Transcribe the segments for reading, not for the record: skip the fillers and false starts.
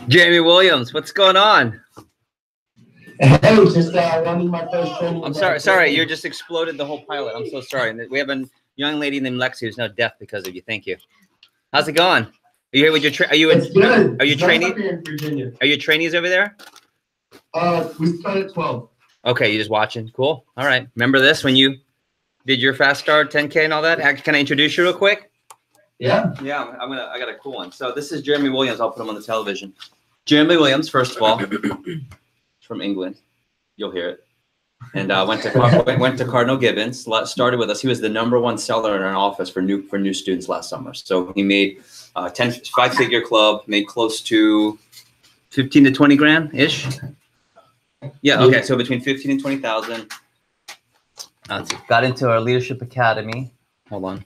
Jeremy Williams, what's going on? Hey, just running my first training. I'm sorry, you just exploded the whole pilot. I'm so sorry. We have a young lady named Lexi who's now deaf because of you. Thank you. How's it going? Are you here with your are you in? It's good. Are you training? In Virginia. Are you trainees over there? We started at 12. Okay, you just watching. Cool. All right. Remember this when you did your fast start 10K and all that? Can I introduce you real quick? Yeah. Yeah, I got a cool one. So this is Jeremy Williams. I'll put him on the television. Jeremy Williams, first of all, from England. You'll hear it. And went to Cardinal Gibbons. Started with us. He was the #1 seller in our office for new students last summer. So he made 5-figure club, made close to 15 to 20 grand ish. Yeah. Okay. So between 15 and 20,000. Got into our leadership academy. Hold on.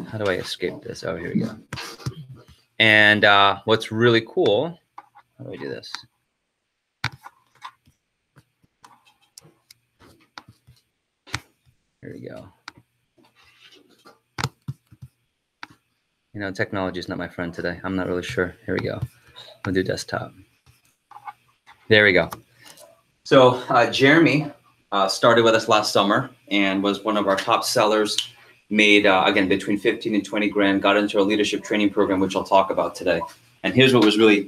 How do I escape this? Oh, here we go. And what's really cool? How do I do this? Here we go. You know, technology is not my friend today. I'm not really sure. Here we go. We'll do desktop. There we go. So Jeremy started with us last summer and was one of our top sellers. Made, again, between 15 and 20 grand, got into a leadership training program, which I'll talk about today. And here's what was really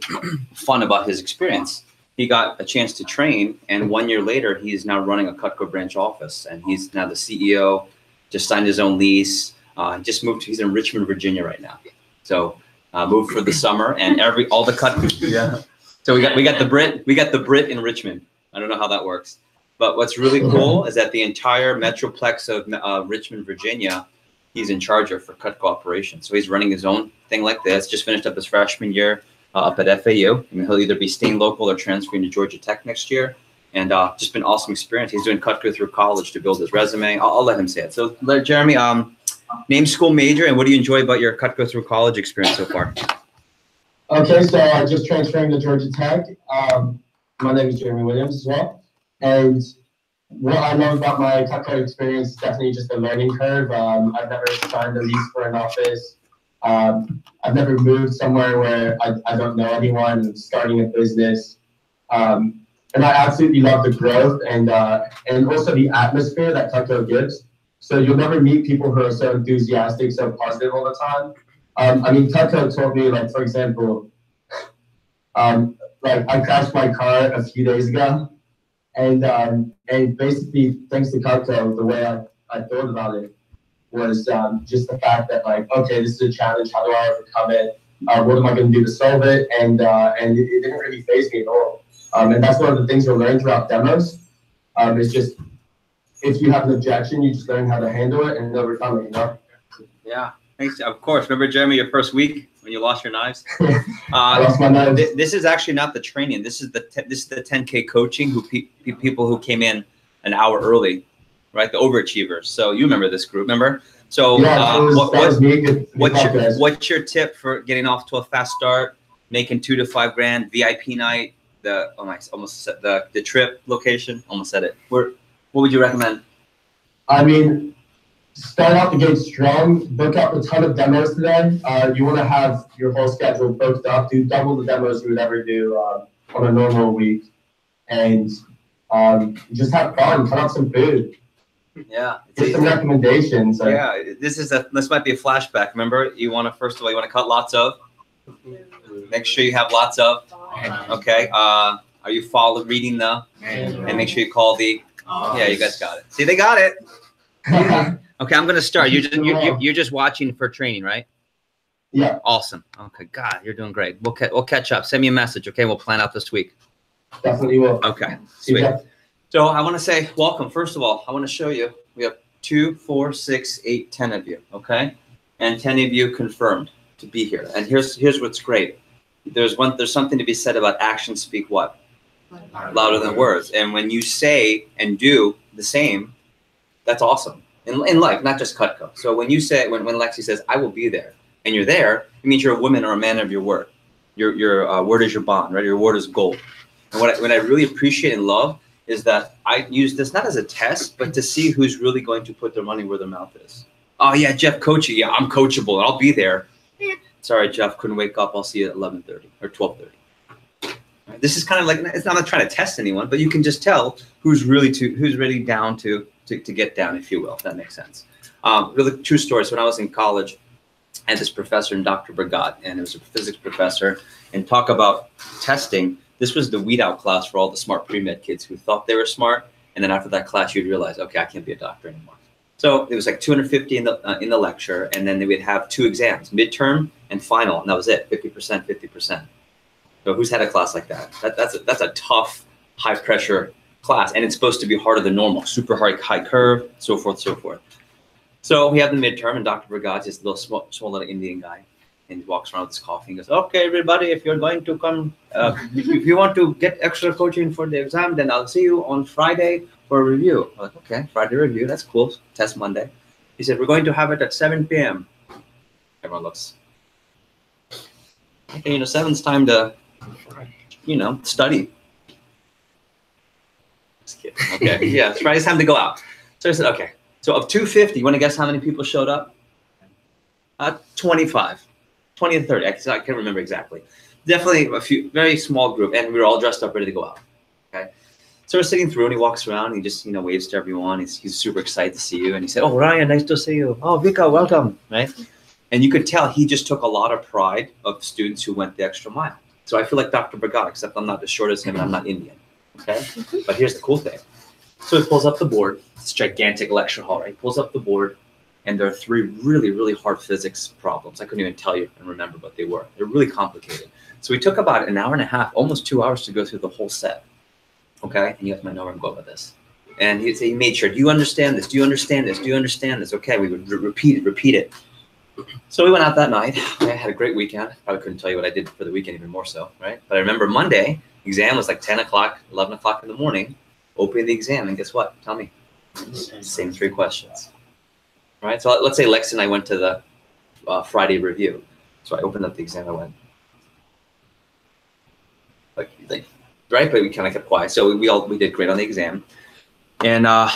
fun about his experience. He got a chance to train, and 1 year later, he's now running a Cutco branch office, and he's now the CEO, just signed his own lease, just moved, he's in Richmond, Virginia right now. So moved for the summer, and all the Cutco, yeah. So we got the Brit in Richmond. I don't know how that works. But what's really cool is that the entire metroplex of Richmond, Virginia, he's in charge of for Cutco operations. So he's running his own thing like this. Just finished up his freshman year up at FAU. I mean, he'll either be staying local or transferring to Georgia Tech next year. And just been an awesome experience. He's doing Cutco through college to build his resume. I'll let him say it. So Jeremy, name, school, major, and what do you enjoy about your Cutco through college experience so far? Okay, so I just transferring to Georgia Tech. My name is Jeremy Williams as well. And what I love about my Cutco experience is definitely just the learning curve. I've never signed a lease for an office. I've never moved somewhere where I don't know anyone, starting a business. And I absolutely love the growth and also the atmosphere that Cutco gives. So you'll never meet people who are so enthusiastic, so positive all the time. I mean, Cutco told me, like, for example, like I crashed my car a few days ago. And basically, thanks to Cutco, the way I thought about it was just the fact that, like, okay, this is a challenge. How do I overcome it? What am I going to do to solve it? And it didn't really faze me at all. And that's one of the things you'll learn throughout demos. It's just, if you have an objection, you just learn how to handle it and overcome it, you know? Yeah, thanks. Of course. Remember, Jeremy, your first week when you lost your knives? I lost my knives. This is actually not the training. This is the 10K coaching. People who came in an hour early, right? The overachievers. So you remember this group, remember? So yeah, what's your tip for getting off to a fast start, making 2 to 5 grand, VIP night, the trip location? Almost said it. What would you recommend? I mean, start out the gate strong, book up a ton of demos today. You want to have your whole schedule booked up, do double the demos you would ever do on a normal week. And just have fun, cut up some food. Yeah. Get some recommendations. Yeah, this might be a flashback. Remember, you want to cut lots of. Make sure you have lots of. Okay. Are you reading the? And make sure you call the. Yeah, you guys got it. See, they got it. Okay, I'm gonna start. You're just watching for training, right? Yeah. Awesome. Okay, God, you're doing great. We'll catch up. Send me a message, okay? We'll plan out this week. Definitely will. Okay, sweet. Yeah. So I want to say welcome. First of all, I want to show you. We have 2, 4, 6, 8, 10 of you, okay? And 10 of you confirmed to be here. And here's what's great. There's something to be said about actions speak what? Louder than words. And when you say and do the same, that's awesome. In life, not just Cutco. So when Lexi says, I will be there, and you're there, it means you're a woman or a man of your word. Your word is your bond, right? Your word is gold. And what I really appreciate and love is that I use this not as a test, but to see who's really going to put their money where their mouth is. Oh yeah, Jeff coaching. Yeah, I'm coachable. I'll be there. Sorry, Jeff, couldn't wake up. I'll see you at 11:30 or 12:30. Right? This is kind of like, I'm not trying to test anyone, but you can just tell who's really down to get down, if you will, if that makes sense. Really true story. So when I was in college, I had this professor, Dr. Brigade, and it was a physics professor, and talk about testing. This was the weed out class for all the smart pre-med kids who thought they were smart. And then after that class, you'd realize, okay, I can't be a doctor anymore. So it was like 250 in the lecture, and then they would have 2 exams, midterm and final, and that was it, 50%, 50%. So who's had a class like that? That's a tough, high pressure class, and it's supposed to be harder than normal, super high curve, so forth, so forth. So we have the midterm, and Dr. Brigade, this little small little Indian guy, and he walks around with his coffee and goes, okay, everybody, if you're going to come, if you want to get extra coaching for the exam, then I'll see you on Friday for a review. I'm like, okay, Friday review, that's cool. Test Monday. He said, we're going to have it at 7 p.m. Everyone looks, okay, 7's time to, study. Just kidding. Okay, yeah, Friday's time to go out. So I said, okay. So of 250, you want to guess how many people showed up? 25, 20 and 30. I can't remember exactly. Definitely a few, very small group, and we were all dressed up, ready to go out. Okay. So we're sitting through, and he walks around, and he just waves to everyone. He's super excited to see you, and he said, "Oh, Ryan, nice to see you. Oh, Vika, welcome." Right. And you could tell he just took a lot of pride of students who went the extra mile. So I feel like Dr. Brigade, except I'm not as short as him, and I'm not Indian. Okay. But here's the cool thing. So he pulls up the board. It's a gigantic lecture hall, right? He pulls up the board, and there are 3 really, really hard physics problems. I couldn't even tell you and remember what they were. They're really complicated. So we took about an hour and a half, almost 2 hours to go through the whole set. Okay? And you guys might know where I'm going with this. And he made sure, do you understand this? Do you understand this? Do you understand this? Okay, we would repeat it. So we went out that night. I had a great weekend. Probably couldn't tell you what I did for the weekend even more so, right? But I remember Monday, exam was like 10 o'clock, 11 o'clock in the morning. Opening the exam, and guess what? Tell me. Same 3 questions. Right? So let's say Lex and I went to the Friday review. So I opened up the exam, I went, like right? But we kind of kept quiet. So we did great on the exam. And I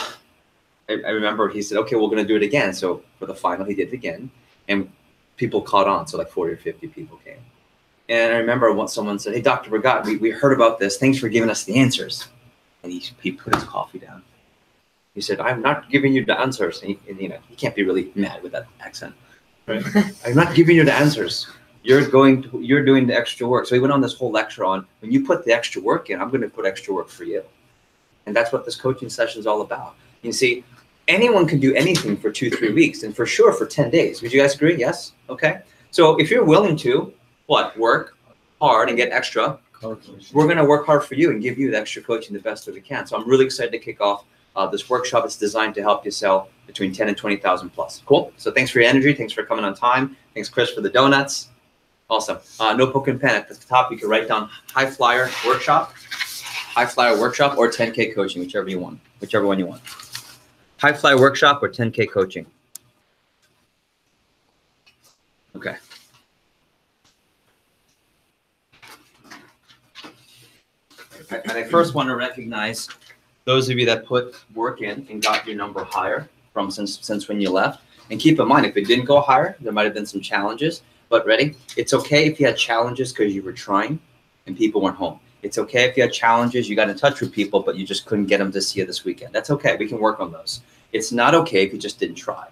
remember he said, okay, we're going to do it again. So for the final, he did it again. And people caught on. So like 40 or 50 people came. And I remember once someone said, hey, Dr. Brigade, we heard about this. Thanks for giving us the answers. And he put his coffee down. He said, I'm not giving you the answers. And he can't be really mad with that accent. Right? I'm not giving you the answers. You're doing the extra work. So he went on this whole lecture on, when you put the extra work in, I'm going to put extra work for you. And that's what this coaching session is all about. You see, anyone can do anything for 2-3 weeks, and for sure for 10 days. Would you guys agree? Yes? Okay. So if you're willing to, work hard and get extra, we're going to work hard for you and give you the extra coaching the best that we can. So I'm really excited to kick off this workshop. It's designed to help you sell between 10 and 20,000 plus. Cool. So thanks for your energy. Thanks for coming on time. Thanks, Chris, for the donuts. Awesome. Notebook and pen at the top. You can write down High Flyer Workshop, or 10K coaching, whichever one you want. High Flyer Workshop or 10K coaching. Okay. And I first want to recognize those of you that put work in and got your number higher from since when you left. And keep in mind, if it didn't go higher, there might have been some challenges. But ready? It's okay if you had challenges because you were trying and people weren't home. It's okay if you had challenges, you got in touch with people, but you just couldn't get them to see you this weekend. That's okay. We can work on those. It's not okay if you just didn't try.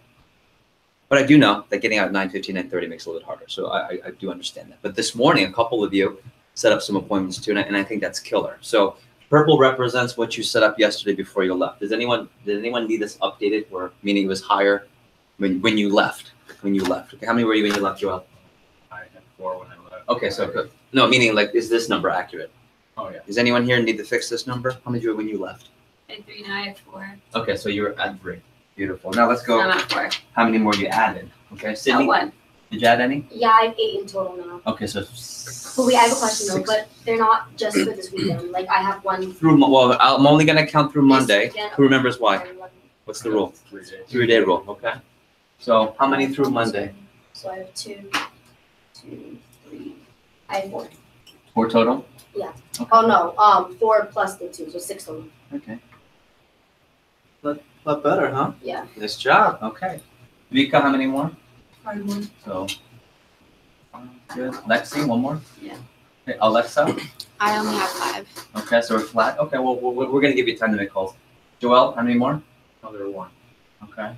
But I do know that getting out at 9:15, 9:30 makes it a little bit harder. So I do understand that. But this morning, a couple of you set up some appointments too, and I think that's killer. So purple represents what you set up yesterday before you left. Did anyone need this updated, or meaning it was higher when you left? Okay, how many were you when you left, Joel? I had 4 when I left. Okay, so good. No, meaning like, is this number accurate? Oh yeah. Does anyone here need to fix this number? How many were when you left? I had 3, now I have 4. Okay, so you were at 3. Beautiful. Now let's go. I'm at 4. How many more you added? Okay, Sydney. 1. Did you add any? Yeah, I have 8 in total now. Okay, so. But wait, I have a question though. 6. But they're not just for this weekend. Like I have one. Well, I'm only gonna count through Monday. weekend. Who remembers why? What's the rule? 3 days. 3-day rule. Okay. So how many through Monday? So I have 2, 3. I have 4. 4 total. Oh no, 4 plus the 2, so 6 total. Okay. Lot better, huh? Yeah. Nice job. Okay. Vika, how many more? 5 more. So 5, Good. Lexi, one more? Yeah. Okay, Alexa? I only have 5. Okay, so we're flat. Okay, well, we're going to give you time to make calls. Joel, how many more? Another 1. Okay.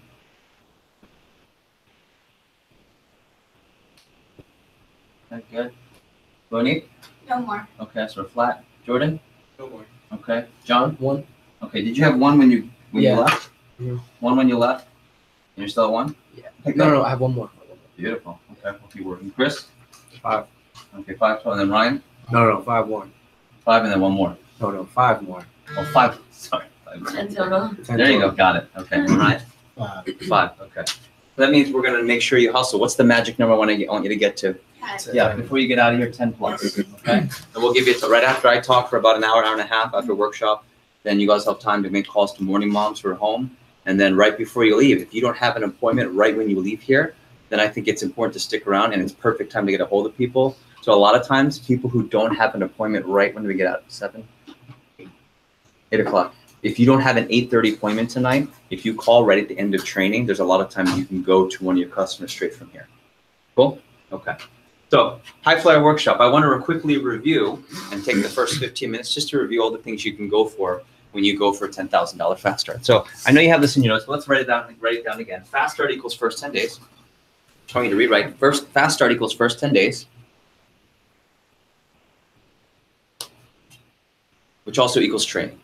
Okay, good. Monique? No more. Okay, so we're flat. Jordan? No more. Okay. John? 1. Okay, did you have 1 when you Yeah. left? Mhm. 1 when you left? And you're still at 1? Yeah. Okay, No, I have one more. Beautiful. Okay, we'll keep working. Chris? 5. Okay, 5, 12, and then Ryan? No, 5 1. 5, and then 1 more. No, 5 more. Oh, 5. Sorry. 5. 10 total. There you go. Got it. Okay. All right. 5. Okay. So that means we're going to make sure you hustle. What's the magic number I want you to get to? 10. Yeah, before you get out of here, 10 plus. Okay. And we'll give you right after I talk for about an hour and a half after workshop. Then you guys have time to make calls to morning moms who are home. And then right before you leave, if you don't have an appointment right when you leave here, then I think it's important to stick around, and it's perfect time to get a hold of people. So a lot of times, people who don't have an appointment right when we get out, 7, 8 o'clock. If you don't have an 8:30 appointment tonight, if you call right at the end of training, there's a lot of times you can go to one of your customers straight from here. Cool? Okay. So High Flyer Workshop, I want to quickly review and take the first 15 minutes just to review all the things you can go for when you go for a $10,000 fast start. So I know you have this in your notes, but let's write it down again. Fast start equals first 10 days. I'm trying you to rewrite. First, fast start equals first 10 days, which also equals training.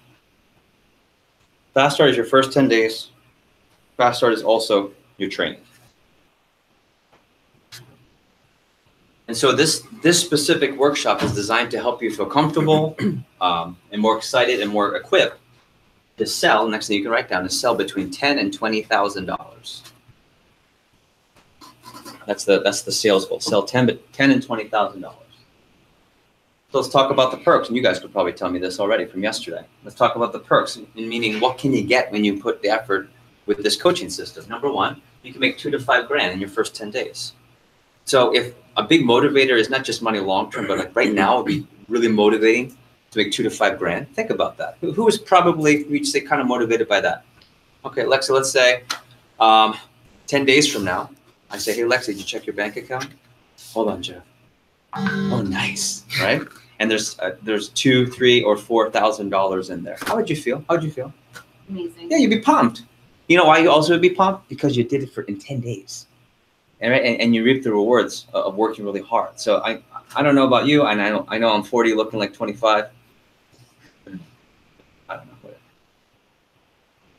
Fast start is your first 10 days. Fast start is also your training. And so this specific workshop is designed to help you feel comfortable and more excited and more equipped to sell. Next thing you can write down is sell between $10,000 and $20,000. That's the sales goal. Sell $10,000 and $20,000. So let's talk about the perks. And you guys could probably tell me this already from yesterday. Let's talk about the perks, meaning what can you get when you put the effort with this coaching system? Number 1, you can make $2,000 to $5,000 in your first 10 days. So if a big motivator is not just money long-term, but like right now it would be really motivating to make $2,000 to $5,000. Think about that. Who is probably, we'd say, kind of motivated by that? Okay, Lexa, let's say 10 days from now, I say, hey, Lexa, did you check your bank account? Hold on, Jeff. Oh, nice, right? And there's $2,000, $3,000, or $4,000 in there. How would you feel? How would you feel? Amazing. Yeah, you'd be pumped. You know why you also would be pumped? Because you did it in 10 days. And you reap the rewards of working really hard. So I don't know about you, and I know I'm 40 looking like 25. I don't know.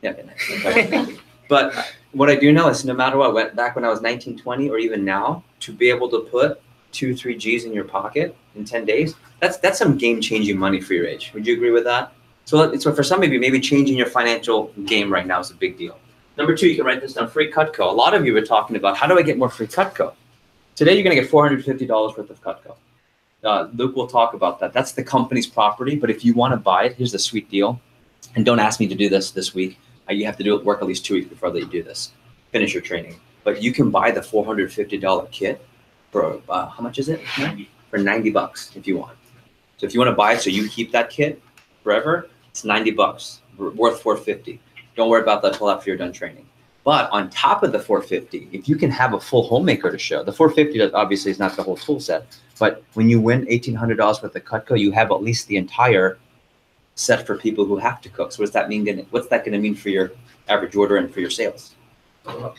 Yeah. Okay. But what I do know is no matter what, back when I was 19, 20, or even now, to be able to put 2, 3 G's in your pocket in 10 days, that's some game-changing money for your age. Would you agree with that? So for some of you, maybe changing your financial game right now is a big deal. Number 2, you can write this down, free Cutco. A lot of you were talking about, how do I get more free Cutco? Today, you're going to get $450 worth of Cutco. Luke will talk about that. That's the company's property, but if you want to buy it, here's the sweet deal. And don't ask me to do this week. You have to work at least 2 weeks before they do this. Finish your training. But you can buy the $450 kit for, how much is it? For $90 if you want. So if you want to buy it so you keep that kit forever, it's $90, worth $450. Don't worry about that until after you're done training. But on top of the $450, if you can have a full homemaker to show, the $450 obviously is not the whole tool set, but when you win $1,800 worth of Cutco, you have at least the entire set for people who have to cook. So what's that going to mean for your average order and for your sales?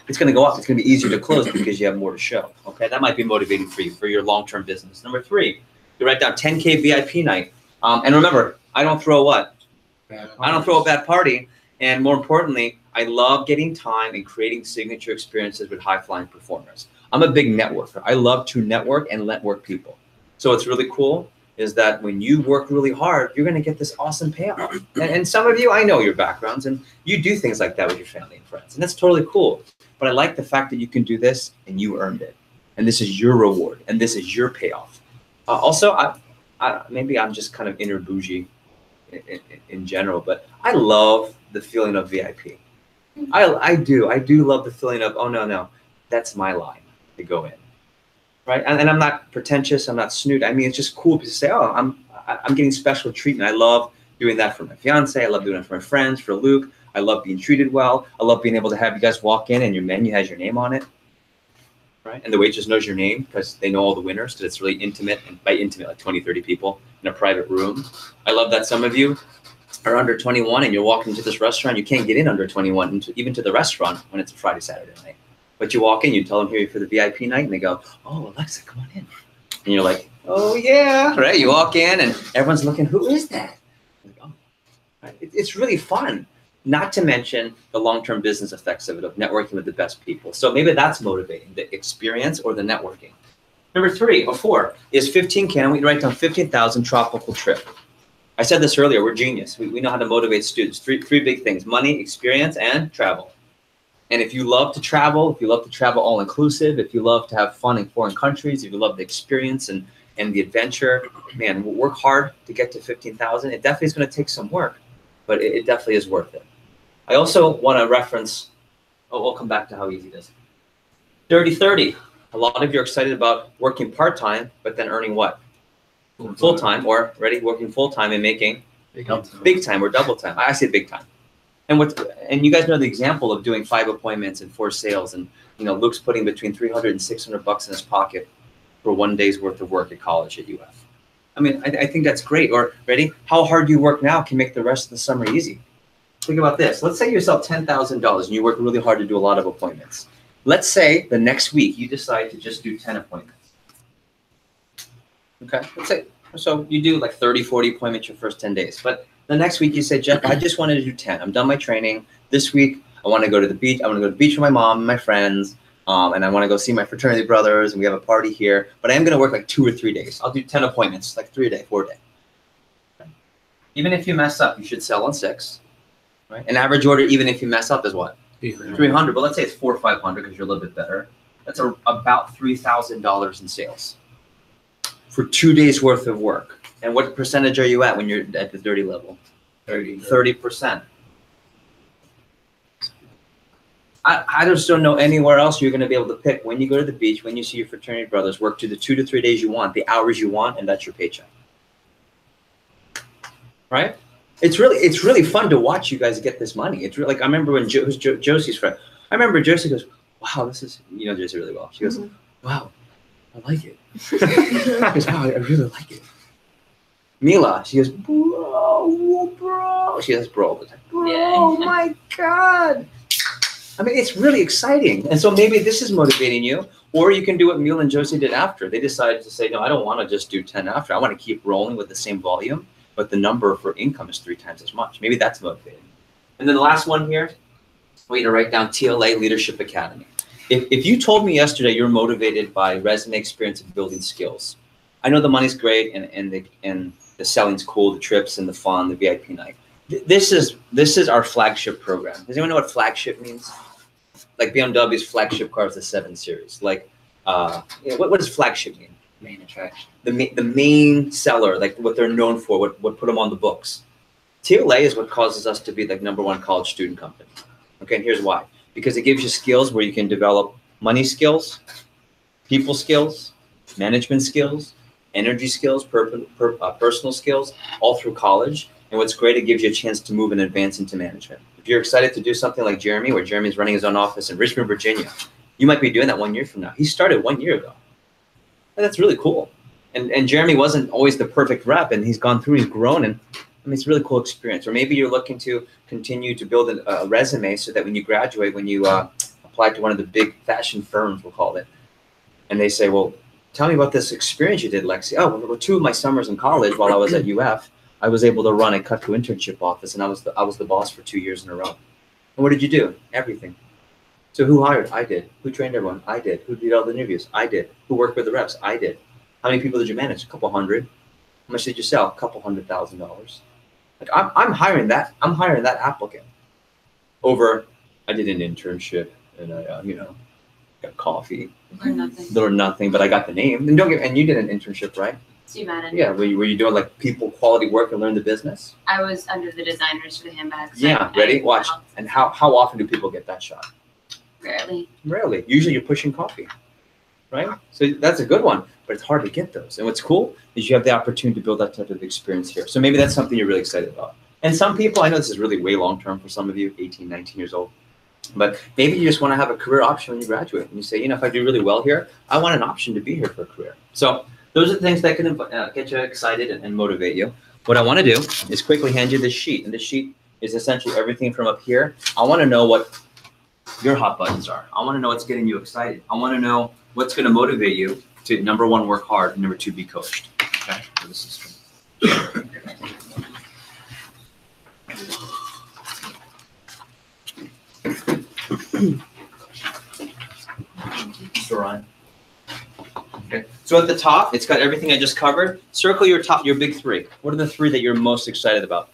It's going to go up. It's going to be easier to close because you have more to show. Okay, that might be motivating for you for your long-term business. Number 3, you write down 10K VIP night. And remember, I don't throw what? I don't throw a bad party. And more importantly, I love getting time and creating signature experiences with high-flying performers. I'm a big networker. I love to network and network people. So what's really cool is that when you work really hard, you're going to get this awesome payoff. And some of you, I know your backgrounds, and you do things like that with your family and friends. And that's totally cool. But I like the fact that you can do this and you earned it. And this is your reward. And this is your payoff. Also, maybe I'm just kind of inner bougie in general, but I love the feeling of VIP. I do love the feeling of, oh, no, that's my line to go in. Right, and I'm not pretentious. I'm not snoot. I mean, it's just cool to say, oh, I'm getting special treatment. I love doing that for my fiance. I love doing it for my friends, for Luke. I love being treated well. I love being able to have you guys walk in and your menu has your name on it. right? And the waitress knows your name because they know all the winners, because it's really intimate, and by intimate, like 20, 30 people in a private room. I love that some of you are under 21 and you're walking into this restaurant. You can't get in under 21, even to the restaurant when it's a Friday, Saturday night. But you walk in, you tell them here for the VIP night, and they go, "Oh, Alexa, come on in." And you're like, "Oh yeah," right? You walk in and everyone's looking, "Who is that?" Like, oh. Right? It's really fun. Not to mention the long-term business effects of it, of networking with the best people. So maybe that's motivating, the experience or the networking. Number 3 or 4 is 15K. And we write down 15,000 tropical trip. I said this earlier, we're genius. We know how to motivate students. Three big things: money, experience, and travel. And if you love to travel all inclusive, if you love to have fun in foreign countries, if you love the experience and the adventure, man, work hard to get to 15,000. It definitely is going to take some work, but it definitely is worth it. I also want to reference, we'll come back to how easy it is. 30-30. A lot of you are excited about working part-time, but then earning what? Full-time, or working full-time and making big time or double time. I say big time. And you guys know the example of doing 5 appointments and 4 sales, and Luke's putting between $300 and $600 in his pocket for 1 day's worth of work at college at UF. I mean, I think that's great. Or how hard you work now can make the rest of the summer easy. Think about this. Let's say you sell $10,000 and you work really hard to do a lot of appointments. Let's say the next week you decide to just do 10 appointments. Okay, let's say, so you do like 30, 40 appointments your first 10 days. But the next week you say, "Jeff, I just wanted to do 10. I'm done my training. This week I want to go to the beach. I want to go to the beach with my mom and my friends. And I want to go see my fraternity brothers, and we have a party here. But I am going to work like 2 or 3 days. I'll do 10 appointments, like 3 a day, 4 a day." Okay. Even if you mess up, you should sell on 6. Right? An average order, even if you mess up, is what? 300. But let's say it's 400 or 500 because you're a little bit better. That's about $3,000 in sales for 2 days worth of work. And what percentage are you at when you're at the dirty level? 30%. I just don't know anywhere else you're going to be able to pick when you go to the beach, when you see your fraternity brothers, work to the 2 to 3 days you want, the hours you want, and that's your paycheck. Right? It's really fun to watch you guys get this money. It's really, like, I remember when Josie's friend. I remember Josie goes, "Wow, this is," Josie really well. She goes, "Wow, I like it." She goes, "Wow, I really like it." Mila, she goes, "Bro." She has bro all the time. "Bro, oh my God." I mean, it's really exciting. And so maybe this is motivating you, or you can do what Mila and Josie did after. They decided to say, "No, I don't want to just do 10 after. I want to keep rolling with the same volume, but the number for income is 3 times as much." Maybe that's motivating. And then the last one here, I want you to write down TLA Leadership Academy. If you told me yesterday you're motivated by resume experience and building skills, I know the money's great and the selling's cool, the trips and the fun, the VIP night. This is our flagship program. Does anyone know what flagship means? Like BMW's flagship car is the 7 Series. Like, what does flagship mean? Main attraction. The main seller, like what they're known for, what put them on the books. TLA is what causes us to be like #1 college student company. Okay, and here's why. Because it gives you skills where you can develop money skills, people skills, management skills, energy skills, personal skills, all through college. And what's great, it gives you a chance to move and advance into management. If you're excited to do something like Jeremy, where Jeremy's running his own office in Richmond, Virginia, you might be doing that 1 year from now. He started 1 year ago. And that's really cool. And Jeremy wasn't always the perfect rep, and he's gone through, he's grown, and I mean, it's a really cool experience. Or maybe you're looking to continue to build a resume so that when you graduate, when you apply to one of the big fashion firms, we'll call it, and they say, "Well, tell me about this experience you did, Lexi." "Oh, well, 2 of my summers in college while I was at UF, I was able to run a Cutco internship office, and I was the boss for 2 years in a row." "And what did you do?" "Everything." "So who hired?" "I did." "Who trained everyone?" "I did." "Who did all the interviews?" "I did." "Who worked with the reps?" "I did." "How many people did you manage?" "A couple hundred." "How much did you sell?" "A couple $100,000. Like, I'm hiring that applicant over, "I did an internship and I got coffee." Or nothing, but I got the name. And you did an internship, right? Stu Madden. Yeah, were you doing like people quality work and learn the business? I was under the designers for the handbags. Yeah, ready? Watch. And how often do people get that shot? Rarely. Rarely. Usually you're pushing coffee, right? So that's a good one, but it's hard to get those. And what's cool is you have the opportunity to build that type of experience here. So maybe that's something you're really excited about. And some people, I know this is really way long term for some of you, 18, 19 years old. But maybe you just want to have a career option when you graduate. And you say, if I do really well here, I want an option to be here for a career. So those are the things that can get you excited and motivate you. What I want to do is quickly hand you this sheet. And this sheet is essentially everything from up here. I want to know what your hot buttons are. I want to know what's getting you excited. I want to know what's going to motivate you to, number one, work hard, and number two, be coached. Okay? So this is Ryan. Okay. So at the top, it's got everything I just covered. Circle your big three. What are the three that you're most excited about?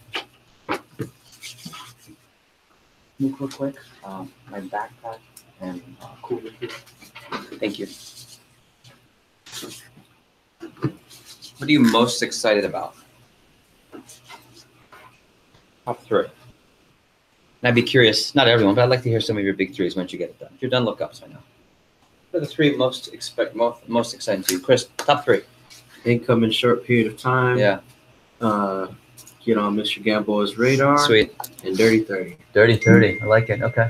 Move real quick. My backpack and cooler here. Thank you. What are you most excited about? Top three. And I'd be curious, not everyone, but I'd like to hear some of your big threes once you get it done. If you're done, look up so I know. What are the three most exciting to you? Chris, top three. Income in a short period of time. Yeah. Get on Mr. Gamboa's radar. Sweet. And Dirty 30. Dirty 30. I like it. Okay.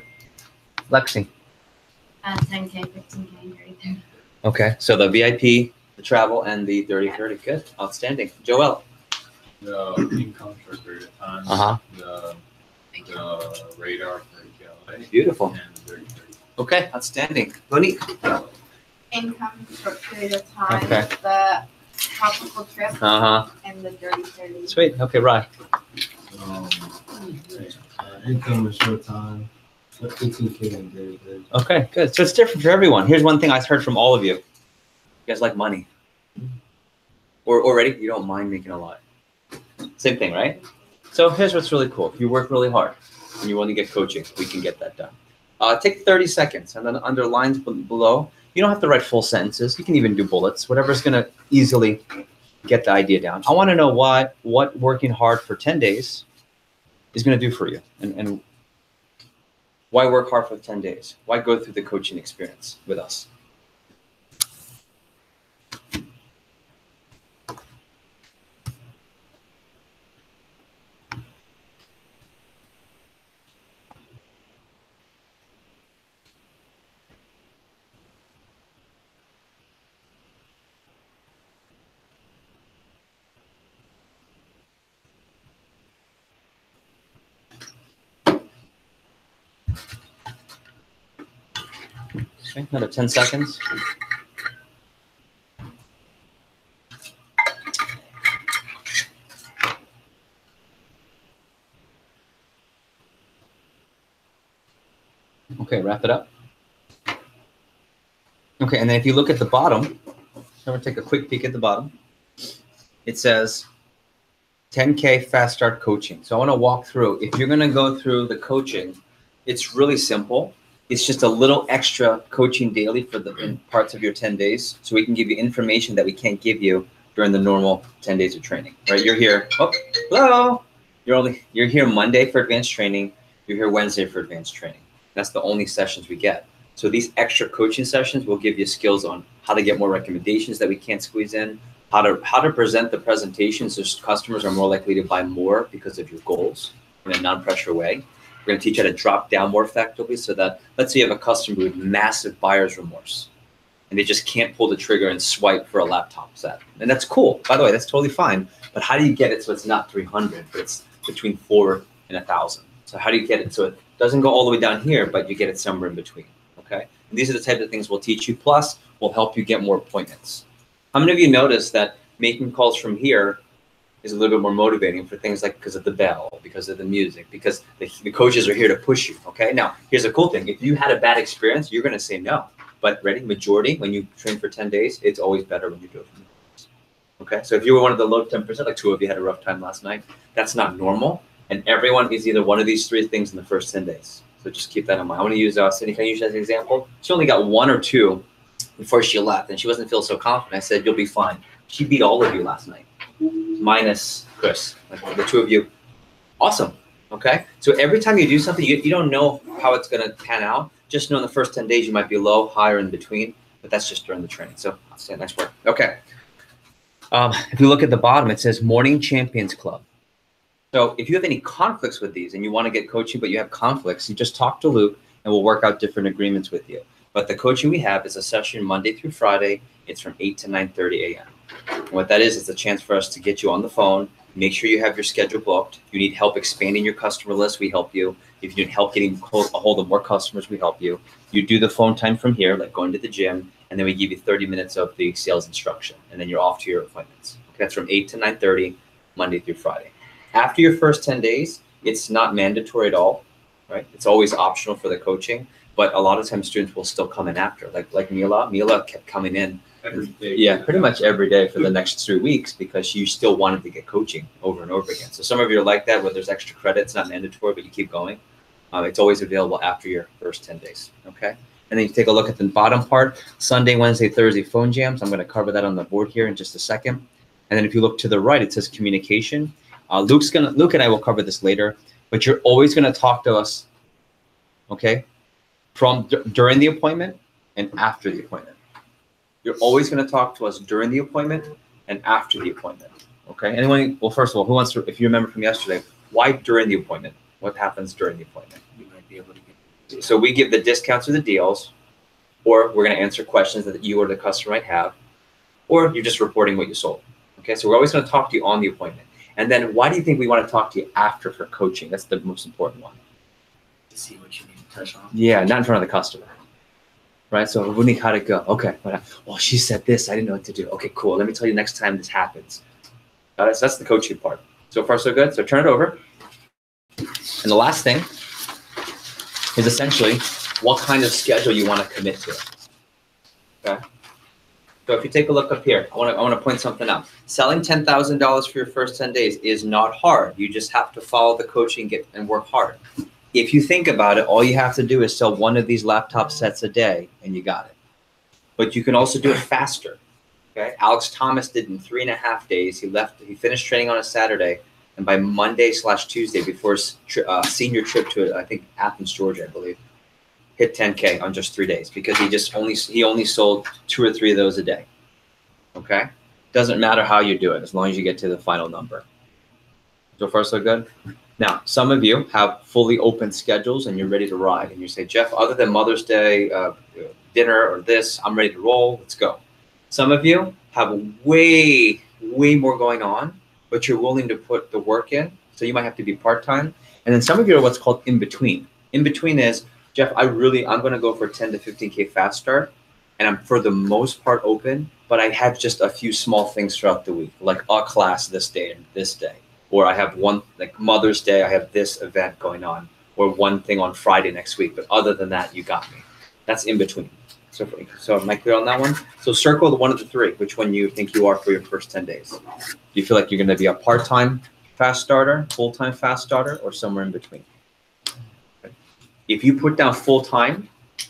Lexi. 10K, 15K, 30. Okay. So the VIP, the travel, and the 30-30. Good. Outstanding. Joel. The income for a period of time. Uh-huh. The radar for GLA. Beautiful. And the 30-30. Okay. Outstanding. Monique. Income for a period of time. Okay. The tropical trip Uh-huh. and the dirty 30. Sweet. Okay, Rye. Income in short time. 15K and dirty 30. Okay, good. So it's different for everyone. Here's one thing I heard from all of you. You guys like money. Or already you don't mind making a lot. Same thing, right? So here's what's really cool. If you work really hard and you want to get coaching, we can get that done. Take 30 seconds and then under lines below, you don't have to write full sentences. You can even do bullets, whatever's going to easily get the idea down. I want to know what working hard for 10 days is going to do for you, and why work hard for 10 days? Why go through the coaching experience with us? Okay, another 10 seconds. Okay, wrap it up. Okay, and then if you look at the bottom, I'm going to take a quick peek at the bottom. It says 10K Fast Start Coaching. So I want to walk through. If you're going to go through the coaching, it's really simple. It's just a little extra coaching daily for the parts of your 10 days. So we can give you information that we can't give you during the normal 10 days of training, right? You're here. Oh, hello. You're here Monday for advanced training. You're here Wednesday for advanced training. That's the only sessions we get. So these extra coaching sessions will give you skills on how to get more recommendations that we can't squeeze in, how to present the presentations so customers are more likely to buy more because of your goals in a non-pressure way. We're going to teach you how to drop down more effectively so that, let's say you have a customer with massive buyer's remorse and they just can't pull the trigger and swipe for a laptop set. And that's cool. By the way, that's totally fine. But how do you get it so it's not 300, but it's between 4 and 1,000? So how do you get it so it doesn't go all the way down here, but you get it somewhere in between, okay? And these are the types of things we'll teach you, plus we'll help you get more appointments. How many of you notice that making calls from here is a little bit more motivating for things like because of the bell, because of the music, because the coaches are here to push you, okay? Now, here's a cool thing. If you had a bad experience, you're going to say no. But ready, majority, when you train for 10 days, it's always better when you do it from the okay? So if you were one of the low 10%, like 2 of you had a rough time last night, that's not normal. And everyone is either one of these 3 things in the first 10 days. So just keep that in mind. I want to use Cindy. Can I use that as an example? She only got 1 or 2 before she left, and she wasn't feeling so confident. I said, you'll be fine. She beat all of you last night, minus Chris. Like the 2 of you. Awesome. Okay? So every time you do something, you don't know how it's going to pan out. Just know in the first 10 days, you might be low, higher, in between. But that's just during the training. So nice work. Okay. If you look at the bottom, it says Morning Champions Club. So if you have any conflicts with these and you want to get coaching, but you have conflicts, you just talk to Luke. and we'll work out different agreements with you. But the coaching we have is a session Monday through Friday. It's from 8 to 9:30 a.m. And what that is a chance for us to get you on the phone, make sure you have your schedule booked. If you need help expanding your customer list, we help you. If you need help getting a hold of more customers, we help you. You do the phone time from here, like going to the gym, and then we give you 30 minutes of the sales instruction, and then you're off to your appointments. Okay, that's from 8 to 9:30, Monday through Friday. After your first 10 days, it's not mandatory at all, right? It's always optional for the coaching, but a lot of times students will still come in after, like Mila. Mila kept coming in. Every day. Yeah, pretty much every day for the next 3 weeks because you still wanted to get coaching over and over again. So some of you are like that, where there's extra credit, it's not mandatory, but you keep going. It's always available after your first 10 days, okay? And then you take a look at the bottom part, Sunday, Wednesday, Thursday phone jams. I'm going to cover that on the board here in just a second. And then if you look to the right, it says communication. Luke and I will cover this later, but you're always going to talk to us, okay, from during the appointment and after the appointment. You're always going to talk to us during the appointment and after the appointment, okay? Anyone? Well, first of all, who wants to? If you remember from yesterday, why during the appointment? What happens during the appointment? You might be able to get. So we give the discounts or the deals, or we're going to answer questions that you or the customer might have, or you're just reporting what you sold. Okay, so we're always going to talk to you on the appointment. And then why do you think we want to talk to you after for coaching? That's the most important one. To see what you need to touch on. Yeah, not in front of the customer. Right, so Vuni, how'd it go? Okay, well, she said this, I didn't know what to do. Okay, cool, let me tell you next time this happens. Got it? So that's the coaching part. So far, so good. So turn it over. And the last thing is essentially what kind of schedule you want to commit to. Okay. So if you take a look up here, I want to point something out. Selling $10,000 for your first 10 days is not hard. You just have to follow the coaching and work hard. If you think about it, all you have to do is sell one of these laptop sets a day, and you got it. But you can also do it faster. Okay. Alex Thomas did in 3.5 days. He finished training on a Saturday. And by Monday/Tuesday, before his senior trip to, I think, Athens, Georgia, I believe, hit 10K on just 3 days because he only sold 2 or 3 of those a day. Okay? Doesn't matter how you do it as long as you get to the final number. So far, so good? Now, some of you have fully open schedules and you're ready to ride. And you say, Jeff, other than Mother's Day, dinner, or this, I'm ready to roll. Let's go. Some of you have way, way more going on, but you're willing to put the work in. So you might have to be part-time. And then some of you are what's called in-between. In-between is, Jeff, I'm going to go for 10 to 15K fast start. And I'm for the most part open, but I have just a few small things throughout the week, like a class this day and this day. Or I have one, like Mother's Day, I have this event going on, or one thing on Friday next week. But other than that, you got me. That's in between. So am I clear on that one? So circle the one of the 3, which one you think you are for your first 10 days. Do you feel like you're going to be a part-time fast starter, full-time fast starter, or somewhere in between? Okay. If you put down full-time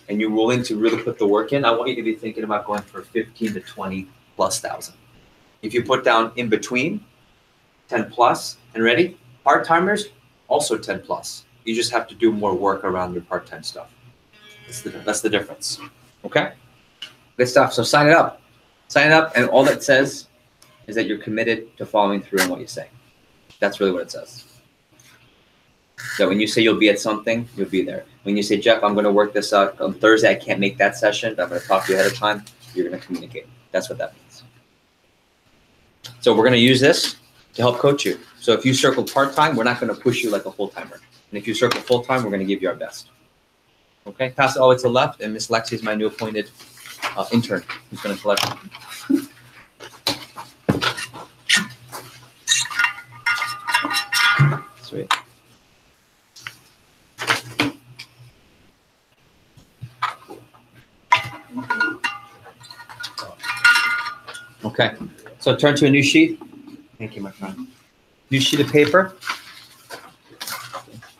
and you're willing to really put the work in, I want you to be thinking about going for 15 to 20 plus thousand. If you put down in between, 10 plus, and ready, part-timers, also 10 plus. You just have to do more work around your part-time stuff. That's the difference. Okay? Good stuff. So sign it up. Sign it up, and all that says is that you're committed to following through on what you say. That's really what it says. So when you say you'll be at something, you'll be there. When you say, Jeff, I'm going to work this out on Thursday, I can't make that session, but I'm going to talk to you ahead of time, you're going to communicate. That's what that means. So we're going to use this to help coach you. So if you circle part-time, we're not going to push you like a full-timer. And if you circle full-time, we're going to give you our best. Okay, pass it all the way to the left, and Miss Lexi is my new appointed intern who's going to collect it. Sweet. Okay, so turn to a new sheet. Thank you, my friend. New sheet of paper.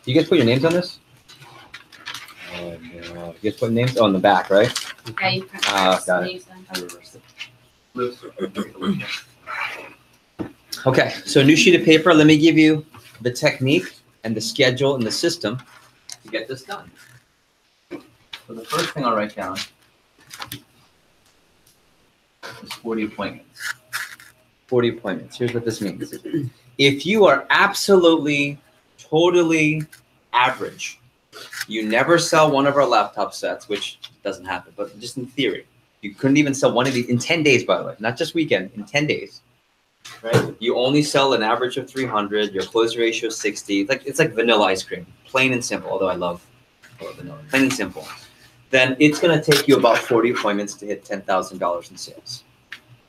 You guys put your names on this? You guys put names on the back, right? Yeah, you can Got it. I reversed it. Okay, so new sheet of paper. Let me give you the technique and the schedule and the system to get this done. So the first thing I'll write down is 40 appointments. 40 appointments. Here's what this means. If you are absolutely, totally average, you never sell one of our laptop sets, which doesn't happen, but just in theory, you couldn't even sell one of these in 10 days, by the way, not just weekend, in 10 days. Right? You only sell an average of 300. Your close ratio is 60. It's like vanilla ice cream, plain and simple. Although I love vanilla, plain and simple. Then it's going to take you about 40 appointments to hit $10,000 in sales.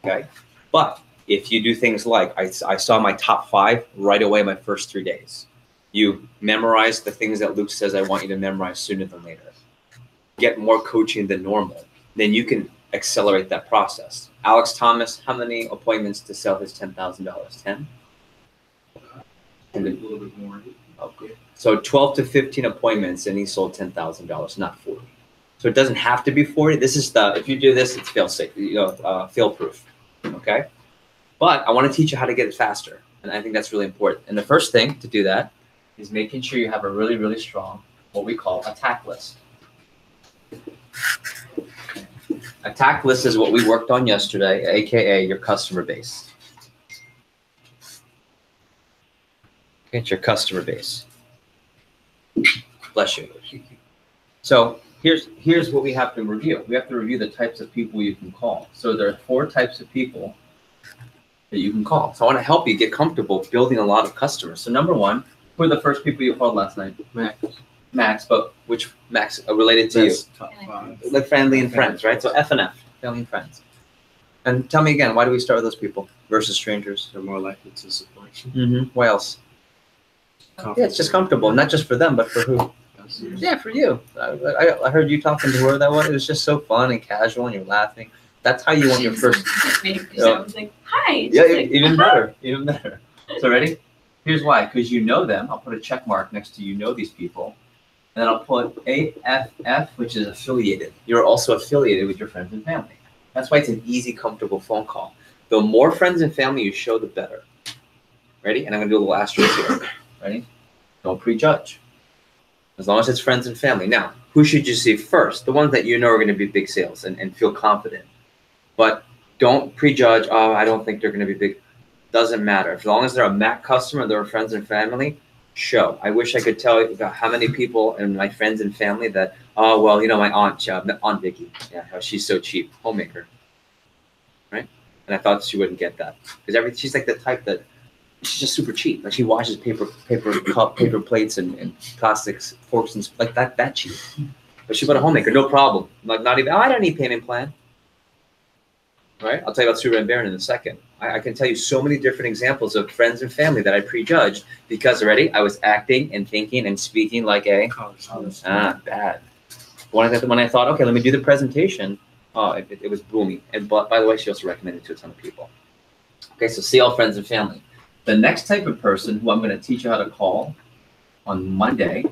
Okay, but if you do things like I saw my top 5 right away my first 3 days. You memorize the things that Luke says I want you to memorize sooner than later. Get more coaching than normal. Then you can accelerate that process. Alex Thomas, how many appointments to sell his $10,000? 10? A little bit more. Okay. So 12 to 15 appointments, and he sold $10,000, not 40. So it doesn't have to be 40. This is if you do this, it's fail safe, fail proof. Okay. But I want to teach you how to get it faster, and I think that's really important. And the first thing to do that is making sure you have a really, really strong, what we call attack list. Attack list is what we worked on yesterday, aka your customer base. Okay, it's your customer base. Bless you. So here's what we have to review. We have to review the types of people you can call. So there are 4 types of people that you can call. So I want to help you get comfortable building a lot of customers. So number 1, who are the first people you called last night? Max, but which Max related to you? Top 5. Like family and friends, right? So F and F, family and friends. And tell me again, why do we start with those people versus strangers? They're more likely to support you. Mm-hmm. Why else? Yeah, it's just comfortable, not just for them, but for who? Yeah, for you. I heard you talking to her that way. It was just so fun and casual, and you're laughing. That's how you want your first. I was like, hi. Yeah, even better, even better. So ready? Here's why. Because you know them. I'll put a check mark next to you know these people. And then I'll put AFF, which is affiliated. You're also affiliated with your friends and family. That's why it's an easy, comfortable phone call. The more friends and family you show, the better. Ready? And I'm going to do a little asterisk here. Ready? Don't prejudge. As long as it's friends and family. Now, who should you see first? The ones that you know are going to be big sales and feel confident. But don't prejudge, oh, I don't think they're going to be big. Doesn't matter. As long as they're a MAC customer, they're friends and family, show. I wish I could tell you about how many people and my friends and family that, oh, well, my Aunt Vicky, yeah, she's so cheap, homemaker, right? And I thought she wouldn't get that because she's like the type that she's just super cheap. Like she washes paper plates and plastics, forks and like that cheap. But she bought a homemaker, no problem. Like not even, I don't need payment plan. Right? I'll tell you about Sue Van Baron in a second. I can tell you so many different examples of friends and family that I prejudged because already I was acting and thinking and speaking like a bad. When I thought, okay, let me do the presentation, it was booming. And by the way, she also recommended it to a ton of people. Okay, so see all friends and family. The next type of person who I'm going to teach you how to call on Monday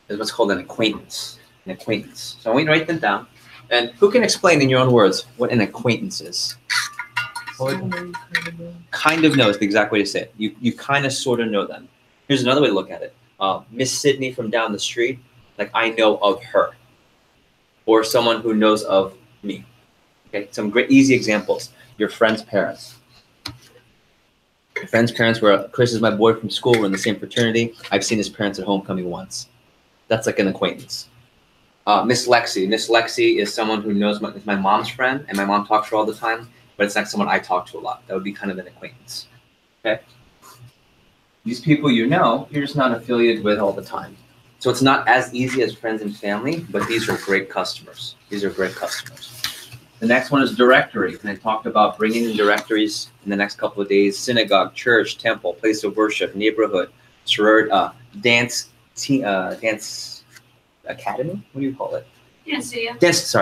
is what's called an acquaintance. An acquaintance. So I want you to write them down. And who can explain in your own words what an acquaintance is? Kind of know is the exact way to say it. You kind of sort of know them. Here's another way to look at it. Miss Sydney from down the street, like I know of her. Or someone who knows of me. Okay, some great easy examples. Your friend's parents. Your friend's parents were, Chris is my boy from school, we're in the same fraternity. I've seen his parents at homecoming once. That's like an acquaintance. Miss Lexi. Miss Lexi is someone who knows is my mom's friend, and my mom talks to her all the time, but it's not someone I talk to a lot. That would be kind of an acquaintance. Okay? These people you're just not affiliated with all the time. So it's not as easy as friends and family, but these are great customers. These are great customers. The next one is directory. And I talked about bringing in directories in the next couple of days. Synagogue, church, temple, place of worship, neighborhood, sorority, dance academy? What do you call it? Yeah. That's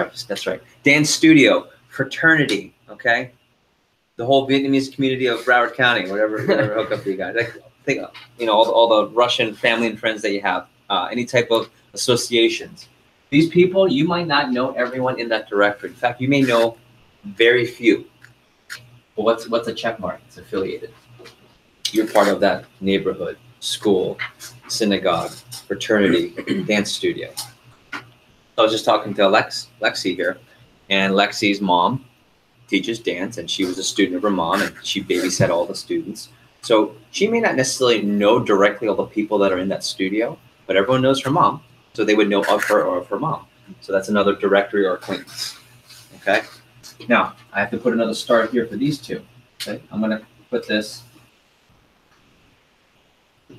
right. Dance studio, fraternity, okay? The whole Vietnamese community of Broward County, whatever hook up you guys. Like, think, all the Russian family and friends that you have, any type of associations. These people, you might not know everyone in that directory. In fact, you may know very few. But what's a check mark? It's affiliated. You're part of that neighborhood, school, synagogue, fraternity, dance studio. I was just talking to Lexi here, and Lexi's mom teaches dance, and she was a student of her mom, and she babysat all the students. So she may not necessarily know directly all the people that are in that studio, but everyone knows her mom. So they would know of her or of her mom. So that's another directory or acquaintance. Okay. Now I have to put another star here for these two. Okay. I'm gonna put this.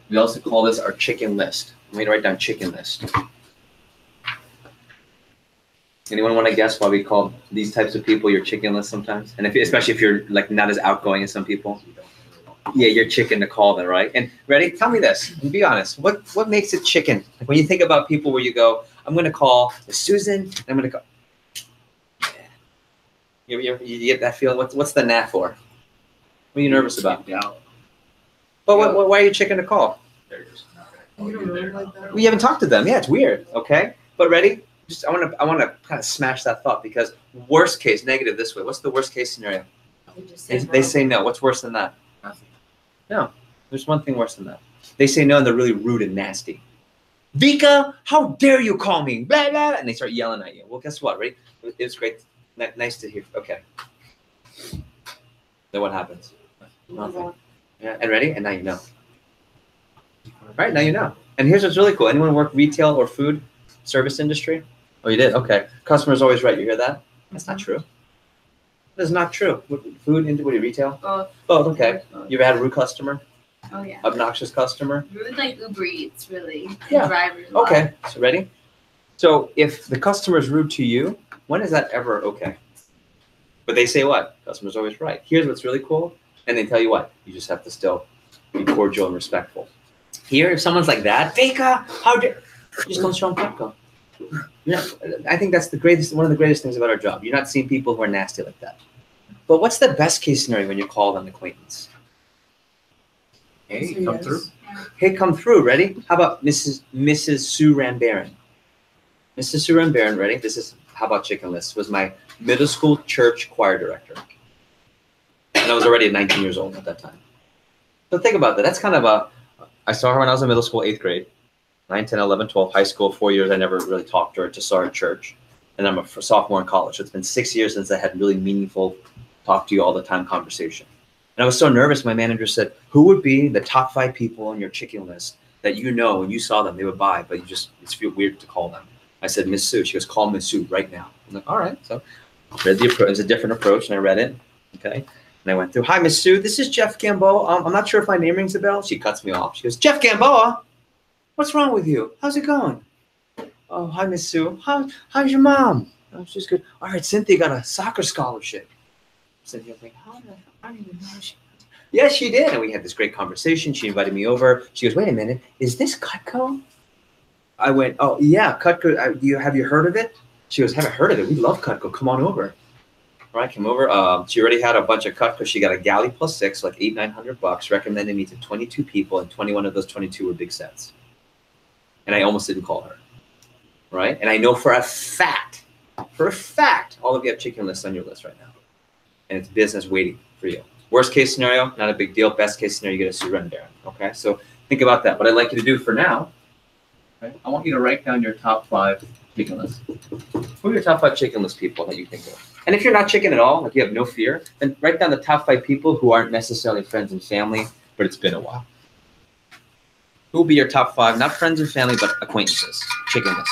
We also call this our chicken list. I'm going to write down chicken list. Anyone want to guess why we call these types of people your chicken list sometimes? And especially if you're like not as outgoing as some people. Yeah, you're chicken to call them, right? And ready? Tell me this. And be honest. What makes it chicken? Like when you think about people where you go, I'm going to call Susan. And I'm going to call. You get that feeling? What's the nat for? What are you nervous about? But why are you chicken to call? They're just not You don't really like that? We haven't talked to them. Yeah, it's weird. Okay, but ready? Just I want to kind of smash that thought because worst case, negative this way. What's the worst case scenario? They say no. What's worse than that? Nothing. No, there's one thing worse than that. They say no and they're really rude and nasty. Vika, how dare you call me? Blah, blah, blah, and they start yelling at you. Well, guess what, right? It's great. Nice to hear. Okay. Then what happens? Nothing. Yeah, and ready? And now you know. Right, now you know. And here's what's really cool. Anyone work retail or food service industry? Oh, you did? Okay. Customer's always right. You hear that? That's not true. That is not true. Food into what do you retail? Both. Both, okay. You ever had a rude customer? Oh yeah. Obnoxious customer? Rude like Uber Eats, really. Yeah. Drivers. a lot. Okay. So ready? So if the customer is rude to you, when is that ever okay? But they say what? Customer's always right. Here's what's really cool. And they tell you what? You just have to still be cordial and respectful. Here, if someone's like that, Vika, how dare you just don't show them Cutco. Yeah, I think that's one of the greatest things about our job. You're not seeing people who are nasty like that. But what's the best case scenario when you call an acquaintance? Hey, come through. Hey, come through. Ready? How about Mrs. Sue Rambaran? Mrs. Sue Rambaran, ready? This is how about chicken list? Was my middle school church choir director. And I was already 19 years old at that time. So think about that. That's kind of I saw her when I was in middle school, 8th grade. 9, 10, 11, 12, high school, 4 years. I never really talked to her, just saw her at church. And I'm a sophomore in college. So it's been 6 years since I had really meaningful, talk to you all the time conversation. And I was so nervous. My manager said, who would be the top 5 people on your chicken list that you know when you saw them, they would buy, but it's feel weird to call them. I said, Miss Sue. She goes, call Miss Sue right now. I'm like, all right. So I read the approach. It's a different approach, and I read it. Okay. And I went through, hi, Miss Sue. This is Jeff Gamboa. I'm not sure if my name rings a bell. She cuts me off. She goes, Jeff Gamboa? What's wrong with you? How's it going? Oh, hi, Miss Sue. How's your mom? Oh, she's good. All right, Cynthia got a soccer scholarship. Cynthia's like, I don't even know. Yes, she did. And we had this great conversation. She invited me over. She goes, wait a minute. Is this Cutco? I went, oh, yeah, Cutco. Have you heard of it? She goes, haven't heard of it. We love Cutco. Come on over. All right, came over. She already had a bunch of Cutco. She got a galley plus 6, like $800-900, recommended me to 22 people, and 21 of those 22 were big sets. And I almost didn't call her, right? And I know for a fact, all of you have chicken lists on your list right now. And it's business waiting for you. Worst case scenario, not a big deal. Best case scenario, you get a surrender. Okay, so think about that. What I'd like you to do for now, okay, I want you to write down your top 5 chicken lists. Who are your top 5 chicken list people that you think of? And if you're not chicken at all, like you have no fear, then write down the top 5 people who aren't necessarily friends and family, but it's been a while. Who will be your top 5, not friends and family, but acquaintances, chicken list?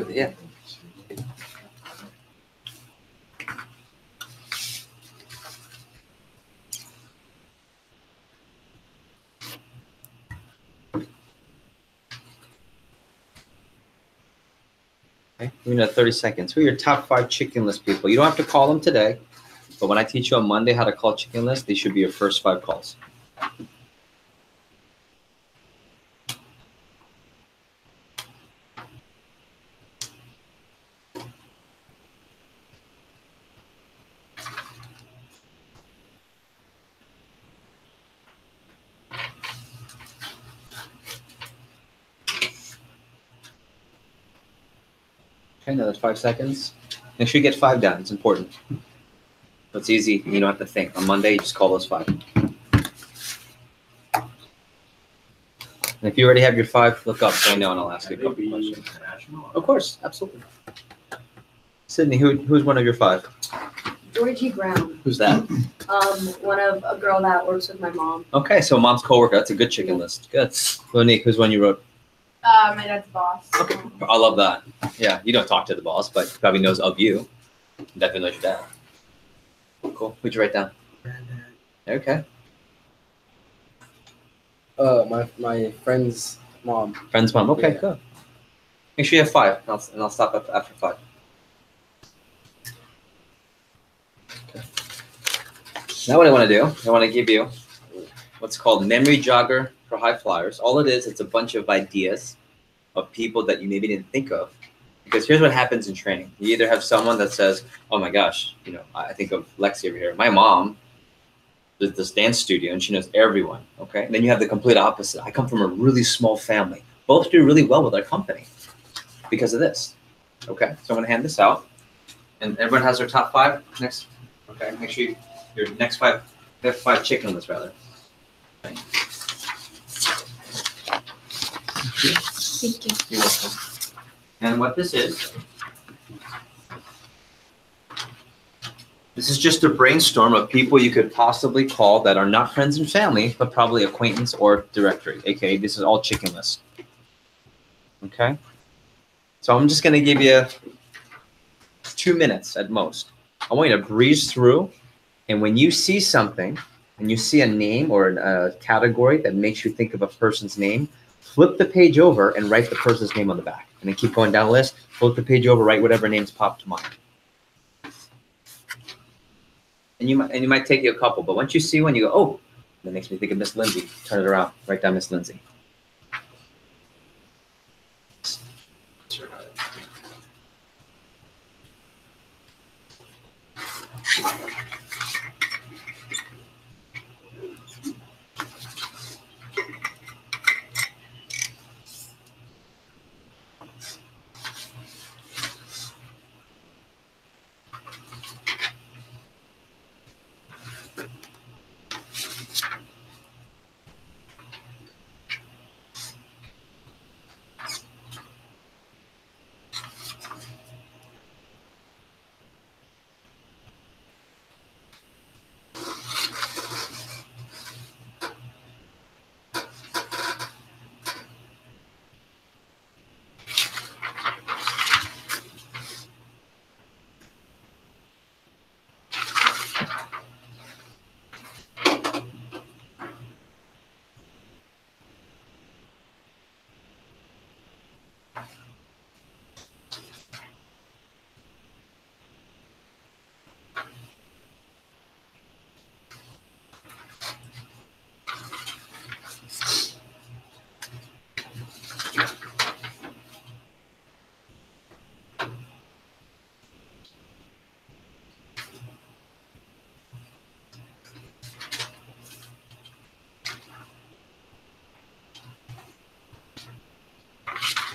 Yeah. Okay, we have 30 seconds. Who are your top 5 chicken list people? You don't have to call them today, but when I teach you on Monday how to call chicken list, they should be your first 5 calls. Okay, another 5 seconds. Make sure you get 5 down. It's important. So it's easy. You don't have to think. On Monday, you just call those 5. And if you already have your 5, look up so I know, and I'll ask you a Can they couple be questions. international? Of course, absolutely. Sydney, who's one of your 5? Georgie Brown. Who's that? One of a girl that works with my mom. Okay, so mom's coworker. That's a good chicken list. Good. Monique, who's one you wrote? My dad's boss. Okay, I love that. Yeah, you don't talk to the boss, but he probably knows of you. Definitely knows your dad. Cool. Who'd you write down? Okay. My friend's mom. Friend's mom. Okay, Yeah. good. Make sure you have 5, and I'll stop after 5. Okay. Now what I want to do, I want to give you what's called Memory Jogger for High Flyers. All it is, it's a bunch of ideas of people that you maybe didn't think of. Because here's what happens in training. You either have someone that says, oh my gosh, I think of Lexi over here. My mom does this dance studio and she knows everyone, okay? And then you have the complete opposite. I come from a really small family. Both do really well with our company because of this, okay? So I'm gonna hand this out. And everyone has their top 5 next, okay? Make sure your next 5, you have 5 chicken lists rather. Okay. Thank you. You're welcome. And what this is just a brainstorm of people you could possibly call that are not friends and family, but probably acquaintance or directory, aka this is all chicken list. Okay? So I'm just gonna give you 2 minutes at most. I want you to breeze through, and when you see something, and you see a name or a category that makes you think of a person's name, flip the page over and write the person's name on the back. And then keep going down the list, flip the page over, write whatever names pop to mind. And you might take you a couple, but once you see one, you go, oh, that makes me think of Miss Lindsay. Turn it around, write down Miss Lindsay.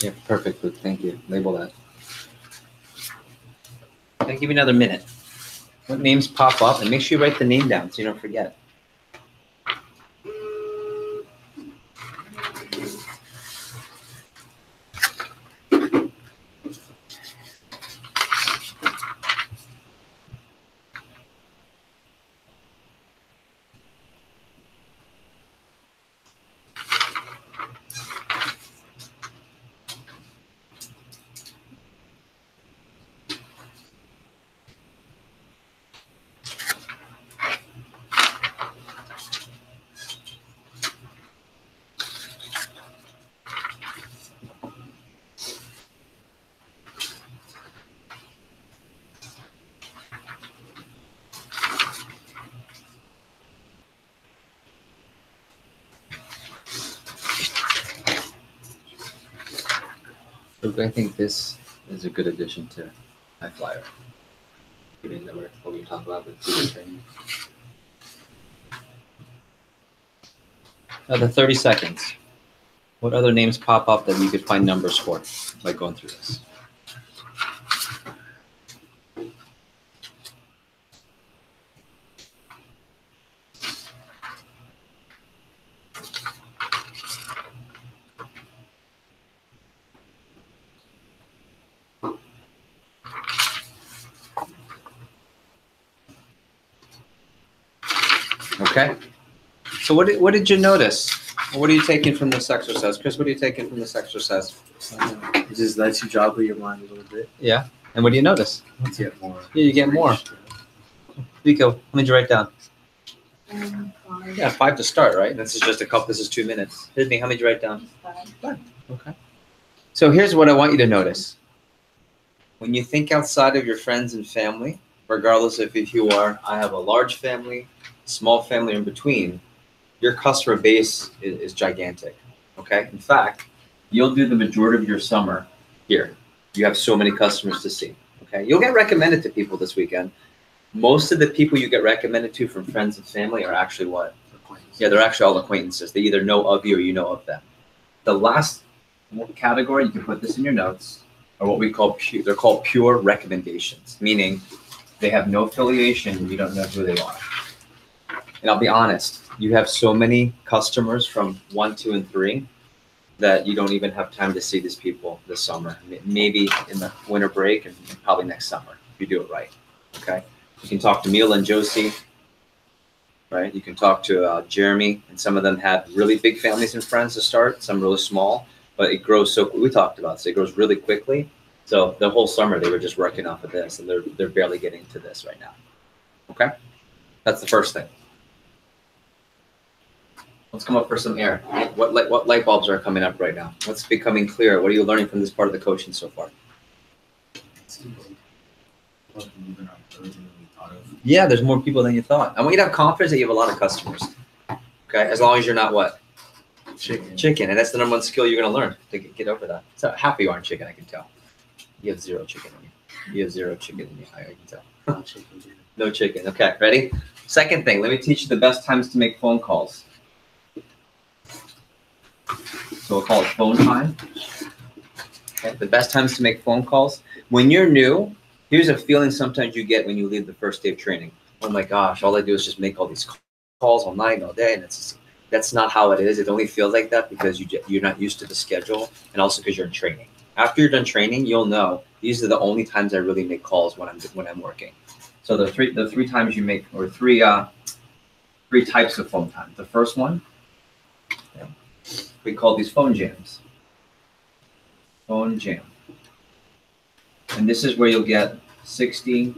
Yeah, perfect, Luke. Thank you. Label that. I'll give you another minute. What names pop up, and make sure you write the name down so you don't forget. Luke, I think this is a good addition to High Flyer. Given that what we talk about with teacher training. Another 30 seconds. What other names pop up that you could find numbers for by going through this? Okay. So what did you notice? What are you taking from this exercise? Chris, what are you taking from this exercise? It just lets you joggle your mind a little bit. Yeah. And what do you notice? Let's get more. Yeah, you get more. Rico, how many did you write down? 5. Yeah, 5 to start, right? This is just a couple. This is 2 minutes. Disney, how many did you write down? 5. Okay. So here's what I want you to notice. When you think outside of your friends and family, regardless of if you are, I have a large family, small family, or in between, your customer base is gigantic. Okay. In fact, you'll do the majority of your summer here. You have so many customers to see. Okay. You'll get recommended to people this weekend. Most of the people you get recommended to from friends and family are actually what? Yeah, they're actually all acquaintances. They either know of you or you know of them. The last category, you can put this in your notes, are what we call they're called pure recommendations, meaning they have no affiliation and you don't know who they are. And I'll be honest, you have so many customers from 1, 2, and 3 that you don't even have time to see these people this summer. Maybe in the winter break and probably next summer if you do it right. Okay. You can talk to Mila and Josie, right? You can talk to Jeremy, and some of them had really big families and friends to start, some really small, but it grows so we talked about this. It grows really quickly. So the whole summer they were just working off of this, and they're barely getting to this right now. Okay, that's the first thing. Let's come up for some air. What light bulbs are coming up right now? What's becoming clear? What are you learning from this part of the coaching so far? Yeah, there's more people than you thought. I want you to have confidence that you have a lot of customers. Okay, as long as you're not what? Chicken, and that's the number one skill you're going to learn to get over that. So half of you aren't chicken, I can tell. You have 0 chicken in you. You have 0 chicken in you, I can tell. No chicken. Okay, ready? Second thing, let me teach you the best times to make phone calls. So we'll call it phone time. Okay, the best times to make phone calls. When you're new, here's a feeling sometimes you get when you leave the first day of training. Oh my gosh, all I do is just make all these calls all night and all day, and that's not how it is. It only feels like that because you're not used to the schedule, and also because you're in training. After you're done training, you'll know these are the only times I really make calls when I'm working. So the three times you make, or three types of phone time. The first one, we call these phone jams. Phone jam. And this is where you'll get 60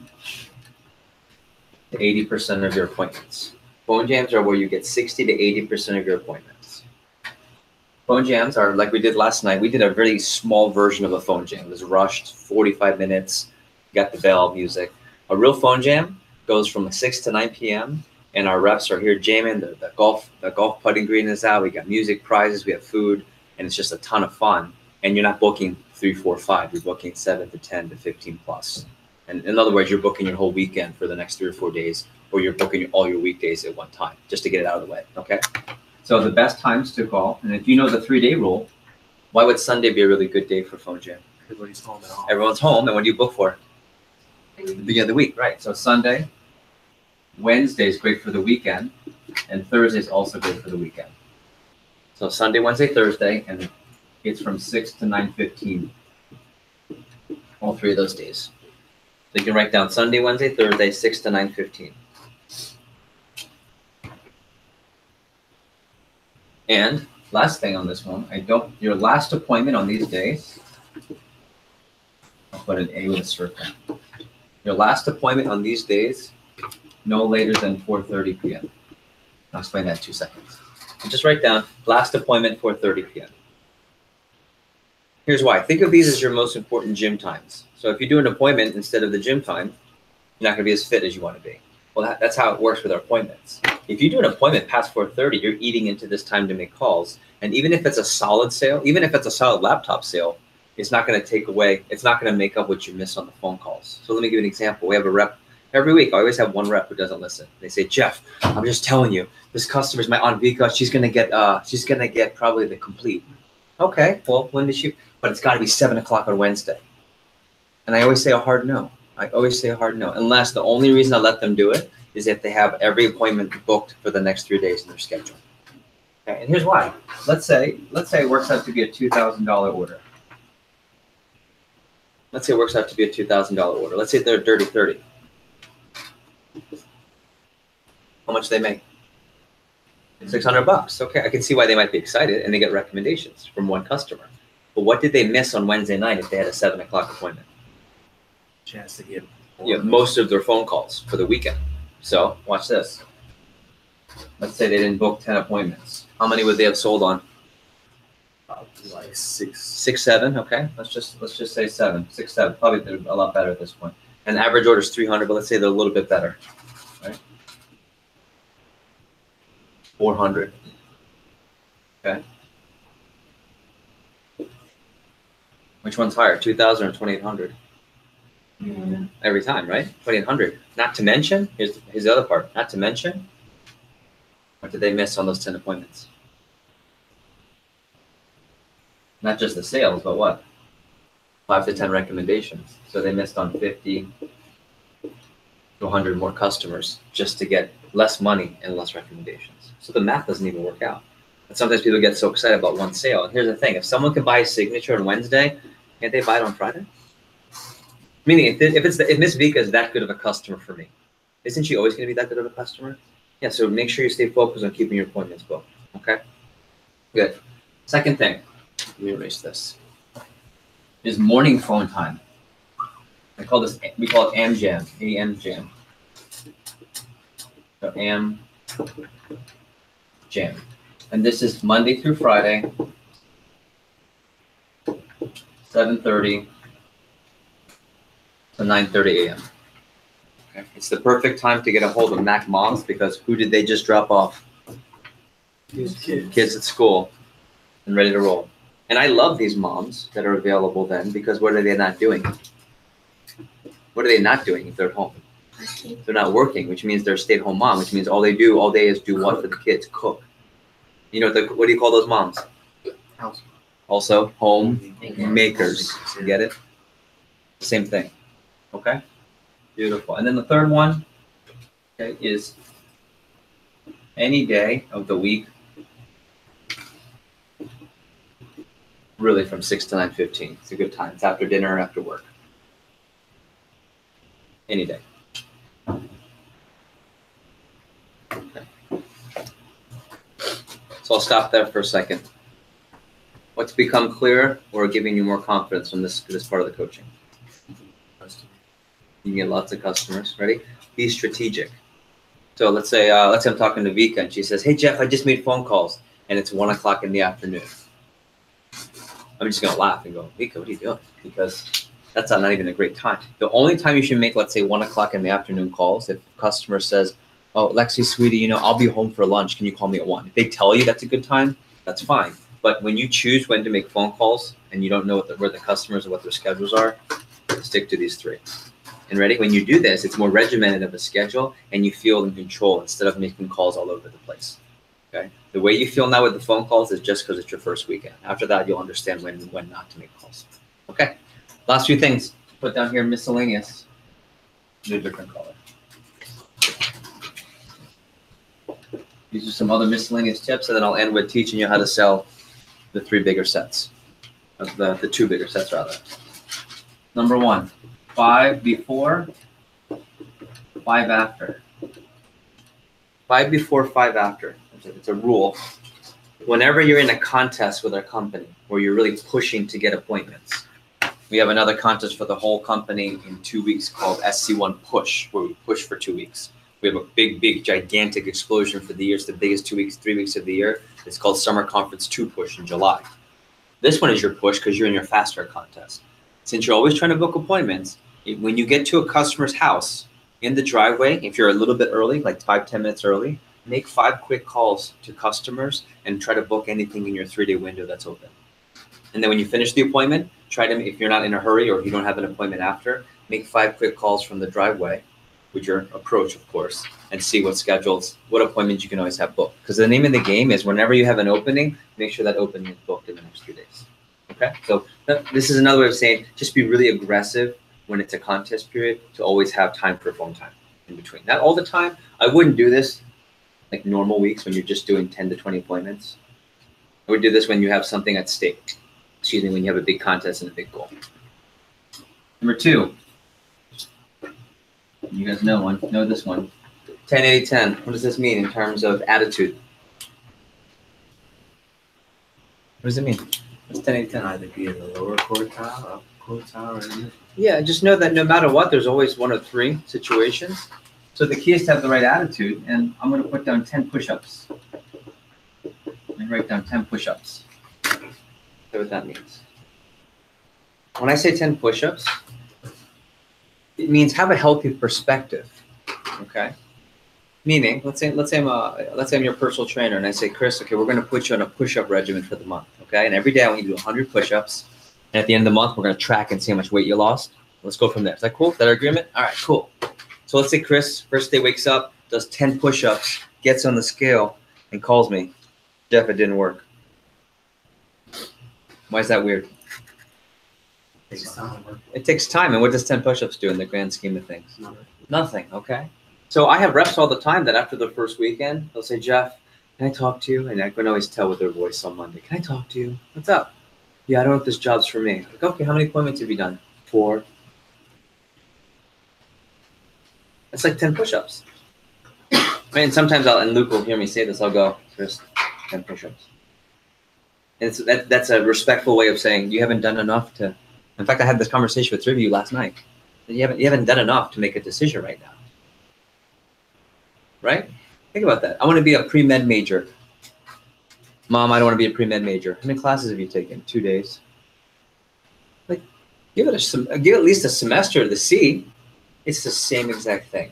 to 80% of your appointments. Phone jams are where you get 60 to 80% of your appointments. Phone jams are like we did last night. We did a very small version of a phone jam. It was rushed, 45 minutes, got the bell, music. A real phone jam goes from 6 to 9 p.m. and our reps are here jamming. The golf putting green is out. We got music, prizes, we have food, and it's just a ton of fun. And you're not booking 3, 4, 5. You're booking 7 to 10 to 15 plus. And in other words, you're booking your whole weekend for the next 3 or 4 days, or you're booking all your weekdays at one time just to get it out of the way. Okay. So the best times to call, and if you know the 3-day rule, why would Sunday be a really good day for phone jam? Everybody's home at all. Everyone's home, and what do you book for? The beginning of the week, right? So Sunday, Wednesday is great for the weekend, and Thursday is also good for the weekend. So Sunday, Wednesday, Thursday, and it's from 6 to 9:15. All 3 of those days. So you can write down Sunday, Wednesday, Thursday, 6 to 9:15. And last thing on this one, your last appointment on these days, I'll put an A with a circle. Your last appointment on these days, no later than 4:30 p.m. I'll explain that in 2 seconds. So just write down last appointment 4:30 p.m. Here's why. Think of these as your most important gym times. So if you do an appointment instead of the gym time, you're not going to be as fit as you want to be. Well, that's how it works with our appointments. If you do an appointment past 4:30, you're eating into this time to make calls. And even if it's a solid sale, even if it's a solid laptop sale, it's not going to take away, it's not going to make up what you miss on the phone calls. So let me give you an example. We have a rep every week. I always have one rep who doesn't listen. They say, Jeff, I'm just telling you, this customer's my Aunt Vika. She's going to get probably the complete. Okay, well, when did she, but it's got to be 7 o'clock on Wednesday. And I always say a hard no. I always say a hard no, unless the only reason I let them do it is if they have every appointment booked for the next 3 days in their schedule. Okay, and here's why. Let's say it works out to be a $2,000 order. Let's say it works out to be a $2,000 order. Let's say they're a dirty 30. How much do they make? $600. Okay, I can see why they might be excited and they get recommendations from one customer. But what did they miss on Wednesday night if they had a 7 o'clock appointment? Chance to get Most of their phone calls for the weekend. So watch this. Let's say they didn't book 10 appointments. How many would they have sold on? like 6. 6, 7. Okay, let's just say 7, 6, 7. Probably they're a lot better at this point. And the average order is 300, but let's say they're a little bit better, right? 400. Okay. Which one's higher, 2,000 or 2,800? Every time, right? 2,800. Not to mention, here's the other part. Not to mention, what did they miss on those 10 appointments? Not just the sales, but what? 5 to 10 recommendations. So they missed on 50 to 100 more customers just to get less money and less recommendations. So the math doesn't even work out. And sometimes people get so excited about one sale. And here's the thing, if someone can buy a signature on Wednesday, can't they buy it on Friday? Meaning, if Miss Vika is that good of a customer for me, isn't she always going to be that good of a customer? Yeah, so make sure you stay focused on keeping your appointments booked, okay? Good. Second thing, let me erase this, is morning phone time. We call it AmJam, AmJam. So AmJam. And this is Monday through Friday, 7:30 to 9:30 a.m. Okay. It's the perfect time to get a hold of Mac moms because who did they just drop off? Kids at school and ready to roll. And I love these moms that are available then because what are they not doing? What are they not doing if they're at home? They're not working, which means they're a stay-at-home mom, which means all they do all day is do what for the kids? Cook. You know, what do you call those moms? House. Also, home makers. You get it? Same thing. Okay? Beautiful. And then the third one, okay, is any day of the week, really from 6 to 9:15. It's a good time. It's after dinner or after work. Any day. Okay. So I'll stop there for a second. What's become clearer or giving you more confidence from this part of the coaching? You can get lots of customers. Ready? Be strategic. So let's say I'm talking to Vika and she says, "Hey Jeff, I just made phone calls and it's 1 o'clock in the afternoon." I'm just gonna laugh and go, "Vika, what are you doing?" Because that's not even a great time. The only time you should make, let's say, 1 o'clock in the afternoon calls, if a customer says, "Oh, Lexi, sweetie, you know, I'll be home for lunch. Can you call me at 1?" If they tell you that's a good time, that's fine. But when you choose when to make phone calls and you don't know where the customers or what their schedules are, stick to these 3. And ready? When you do this, it's more regimented of a schedule and you feel in control instead of making calls all over the place. Okay? The way you feel now with the phone calls is just because it's your first weekend. After that, you'll understand when not to make calls. Okay? Last few things. Put down here miscellaneous. Do a different color. These are some other miscellaneous tips, and then I'll end with teaching you how to sell the 3 bigger sets. The 2 bigger sets, rather. Number 1, 5 before, 5 after. 5 before, 5 after. It's a rule. Whenever you're in a contest with our company where you're really pushing to get appointments, we have another contest for the whole company in 2 weeks called SC1 Push, where we push for 2 weeks. We have a big, gigantic explosion for the year. It's the biggest 2 weeks, 3 weeks of the year. It's called Summer Conference 2 Push in July. This one is your push because you're in your Fast Start contest. Since you're always trying to book appointments, when you get to a customer's house in the driveway, if you're a little bit early, like 5-10 minutes early, make 5 quick calls to customers and try to book anything in your 3-day window that's open. And then when you finish the appointment, try to, if you're not in a hurry or if you don't have an appointment after, make 5 quick calls from the driveway with your approach, of course, and see what schedules, what appointments you can always have booked. Because the name of the game is whenever you have an opening, make sure that opening is booked in the next 2 days. Okay? So this is another way of saying just be really aggressive when it's a contest period to always have time for phone time in between. Not all the time. I wouldn't do this like normal weeks when you're just doing 10 to 20 appointments. I would do this when you have something at stake. Excuse me, when you have a big contest and a big goal. Number 2. You guys know this one. 10, 80, 10. What does this mean in terms of attitude? What does it mean? What's 10, 80, 10? Either be in the lower quartile, upper quartile, or in the Yeah, just know that no matter what, there's always 1 of 3 situations. So the key is to have the right attitude, and I'm going to put down 10 push-ups. And write down 10 push-ups. Say what that means. When I say 10 push-ups, it means have a healthy perspective. Okay? Meaning, let's say I'm your personal trainer, and I say, Chris, okay, we're going to put you on a push-up regimen for the month. Okay? And every day I want you to do 100 push-ups. And at the end of the month, we're going to track and see how much weight you lost. Let's go from there. Is that cool? Is that our agreement? All right, cool. So let's say Chris, first day wakes up, does 10 push-ups, gets on the scale, and calls me. Jeff, it didn't work. Why is that weird? It takes time. And what does 10 push-ups do in the grand scheme of things? Nothing, okay? So I have reps all the time that after the first weekend, they'll say, Jeff, can I talk to you? And I can always tell with their voice on Monday. Can I talk to you? What's up? Yeah, I don't know if this job's for me. Like, okay, how many appointments have you done? 4. That's like 10 push-ups. And sometimes and Luke will hear me say this, I'll go, Chris, 10 push-ups. And that's a respectful way of saying you haven't done enough to. In fact, I had this conversation with 3 of you last night. You haven't done enough to make a decision right now. Right? Think about that. I want to be a pre-med major. Mom, I don't want to be a pre-med major. How many classes have you taken? 2 days. Like, give at least a semester to see. It's the same exact thing.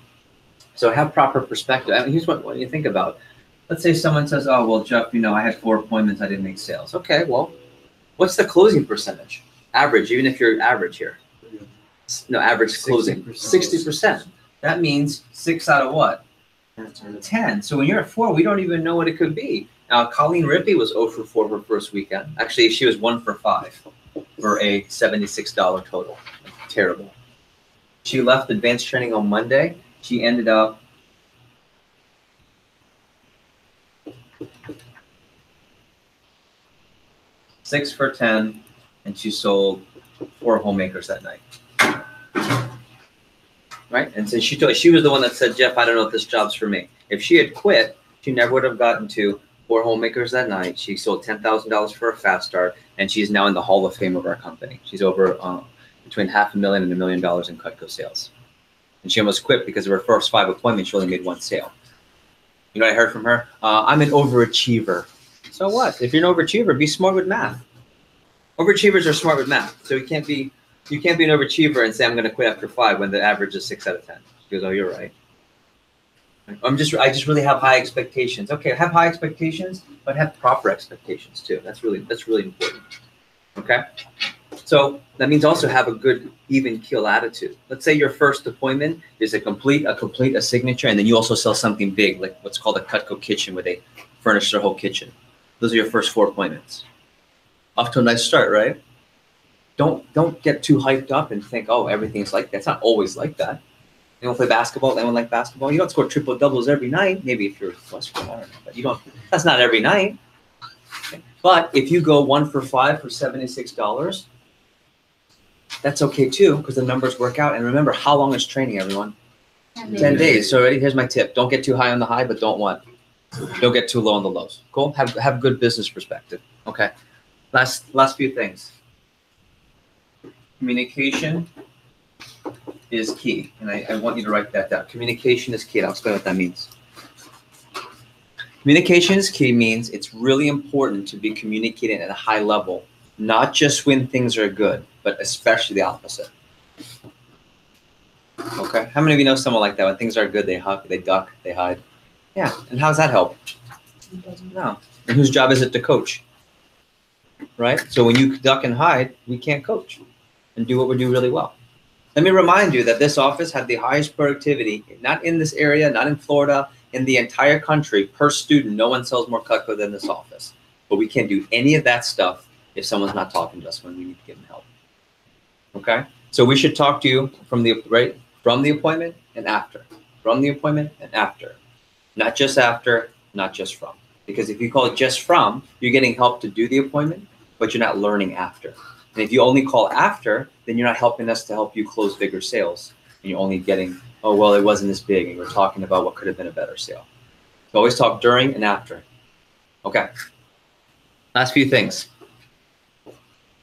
So have proper perspective. I mean, here's what you think about. Let's say someone says, oh, well, Jeff, I had 4 appointments. I didn't make sales. Okay, well, what's the closing percentage? Average, even if you're average here. No, average closing. 60%. That means 6 out of what? 10. So when you're at 4, we don't even know what it could be. Now, Colleen Rippey was 0 for 4 her first weekend. Actually, she was 1 for 5 for a $76 total. Terrible. She left advanced training on Monday. She ended up $6 for 10, and she sold 4 homemakers that night. Right? And so she was the one that said, Jeff, I don't know if this job's for me. If she had quit, she never would have gotten to 4 homemakers that night. She sold $10,000 for a fast start, and she's now in the Hall of Fame of our company. She's over between $500,000 and $1 million in Cutco sales. And she almost quit because of her first 5 appointments, she only made 1 sale. You know what I heard from her? I'm an overachiever. So what? If you're an overachiever, be smart with math. Overachievers are smart with math. So you can't be an overachiever and say I'm going to quit after 5 when the average is 6 out of 10. She goes, oh, you're right. I just really have high expectations. Okay, have high expectations, but have proper expectations too. That's really important. Okay? So that means also have a good even keel attitude. Let's say your first appointment is a signature, and then you also sell something big, like what's called a Cutco kitchen, where they furnish their whole kitchen. Those are your first 4 appointments. Off to a nice start, right? Don't get too hyped up and think, oh, everything's like that. It's not always like that. You don't play basketball. Anyone like basketball? You don't score triple doubles every night. Maybe if you're Western, I don't know, but you don't. That's not every night. Okay. But if you go 1 for 5 for $76, that's okay too, because the numbers work out. And remember, how long is training, everyone? 10 days. So here's my tip: don't get too high on the high, but don't get too low on the lows. Cool. Have good business perspective. Okay. Last few things. Communication is key, and I want you to write that down. Communication is key, and I'll explain what that means. Communication is key means it's really important to be communicating at a high level, not just when things are good, but especially the opposite. Okay? How many of you know someone like that? When things are good, they hug, they duck, they hide. Yeah, and how does that help? No. And whose job is it to coach? Right? So when you duck and hide, we can't coach and do what we do really well. Let me remind you that this office had the highest productivity, not in this area, not in Florida, in the entire country, per student. No one sells more Cutco than this office. But we can't do any of that stuff if someone's not talking to us when we need to give them help. Okay? So we should talk to you from the appointment and after. From the appointment and after. Not just after, not just from. Because if you call it just from, you're getting help to do the appointment, but you're not learning after. And if you only call after, then you're not helping us to help you close bigger sales. And you're only getting, oh, well, it wasn't this big. And we're talking about what could have been a better sale. So always talk during and after. Okay. Last few things.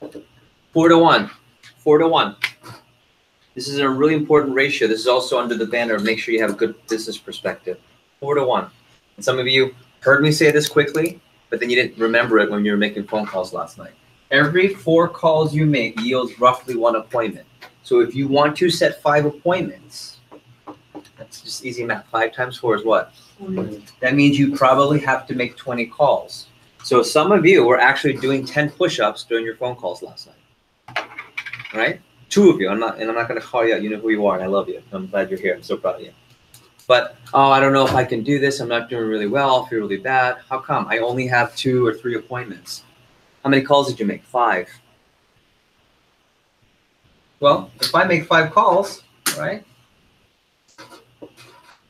4-to-1. 4-to-1. This is a really important ratio. This is also under the banner of make sure you have a good business perspective. 4-to-1. And some of you heard me say this quickly, but then you didn't remember it when you were making phone calls last night. Every 4 calls you make yields roughly 1 appointment. So if you want to set 5 appointments, that's just easy math. 5 times 4 is what? 40. That means you probably have to make 20 calls. So some of you were actually doing 10 push-ups during your phone calls last night. All right? 2 of you. I'm not going to call you out. You know who you are, and I love you. I'm glad you're here. I'm so proud of you. But, oh, I don't know if I can do this. I'm not doing really well. I feel really bad. How come? I only have 2 or 3 appointments. How many calls did you make? 5. Well, if I make 5 calls, right?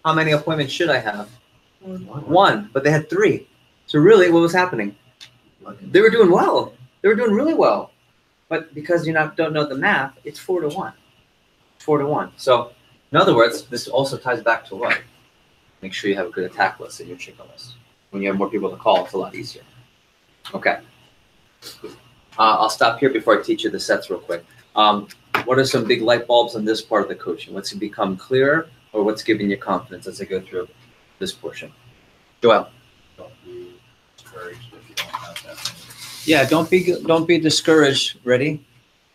How many appointments should I have? 1, but they had 3. So really, what was happening? They were doing well. They were doing really well. But because you don't know the math, it's 4-to-1. 4-to-1. So in other words, this also ties back to what? Make sure you have a good attack list in your chicken list. When you have more people to call, it's a lot easier. Okay. I'll stop here before I teach you the sets real quick. What are some big light bulbs on this part of the coaching? What's become clearer or what's giving you confidence as I go through this portion? Joel. Don't be discouraged if you don't have that many. Yeah, don't be discouraged, ready,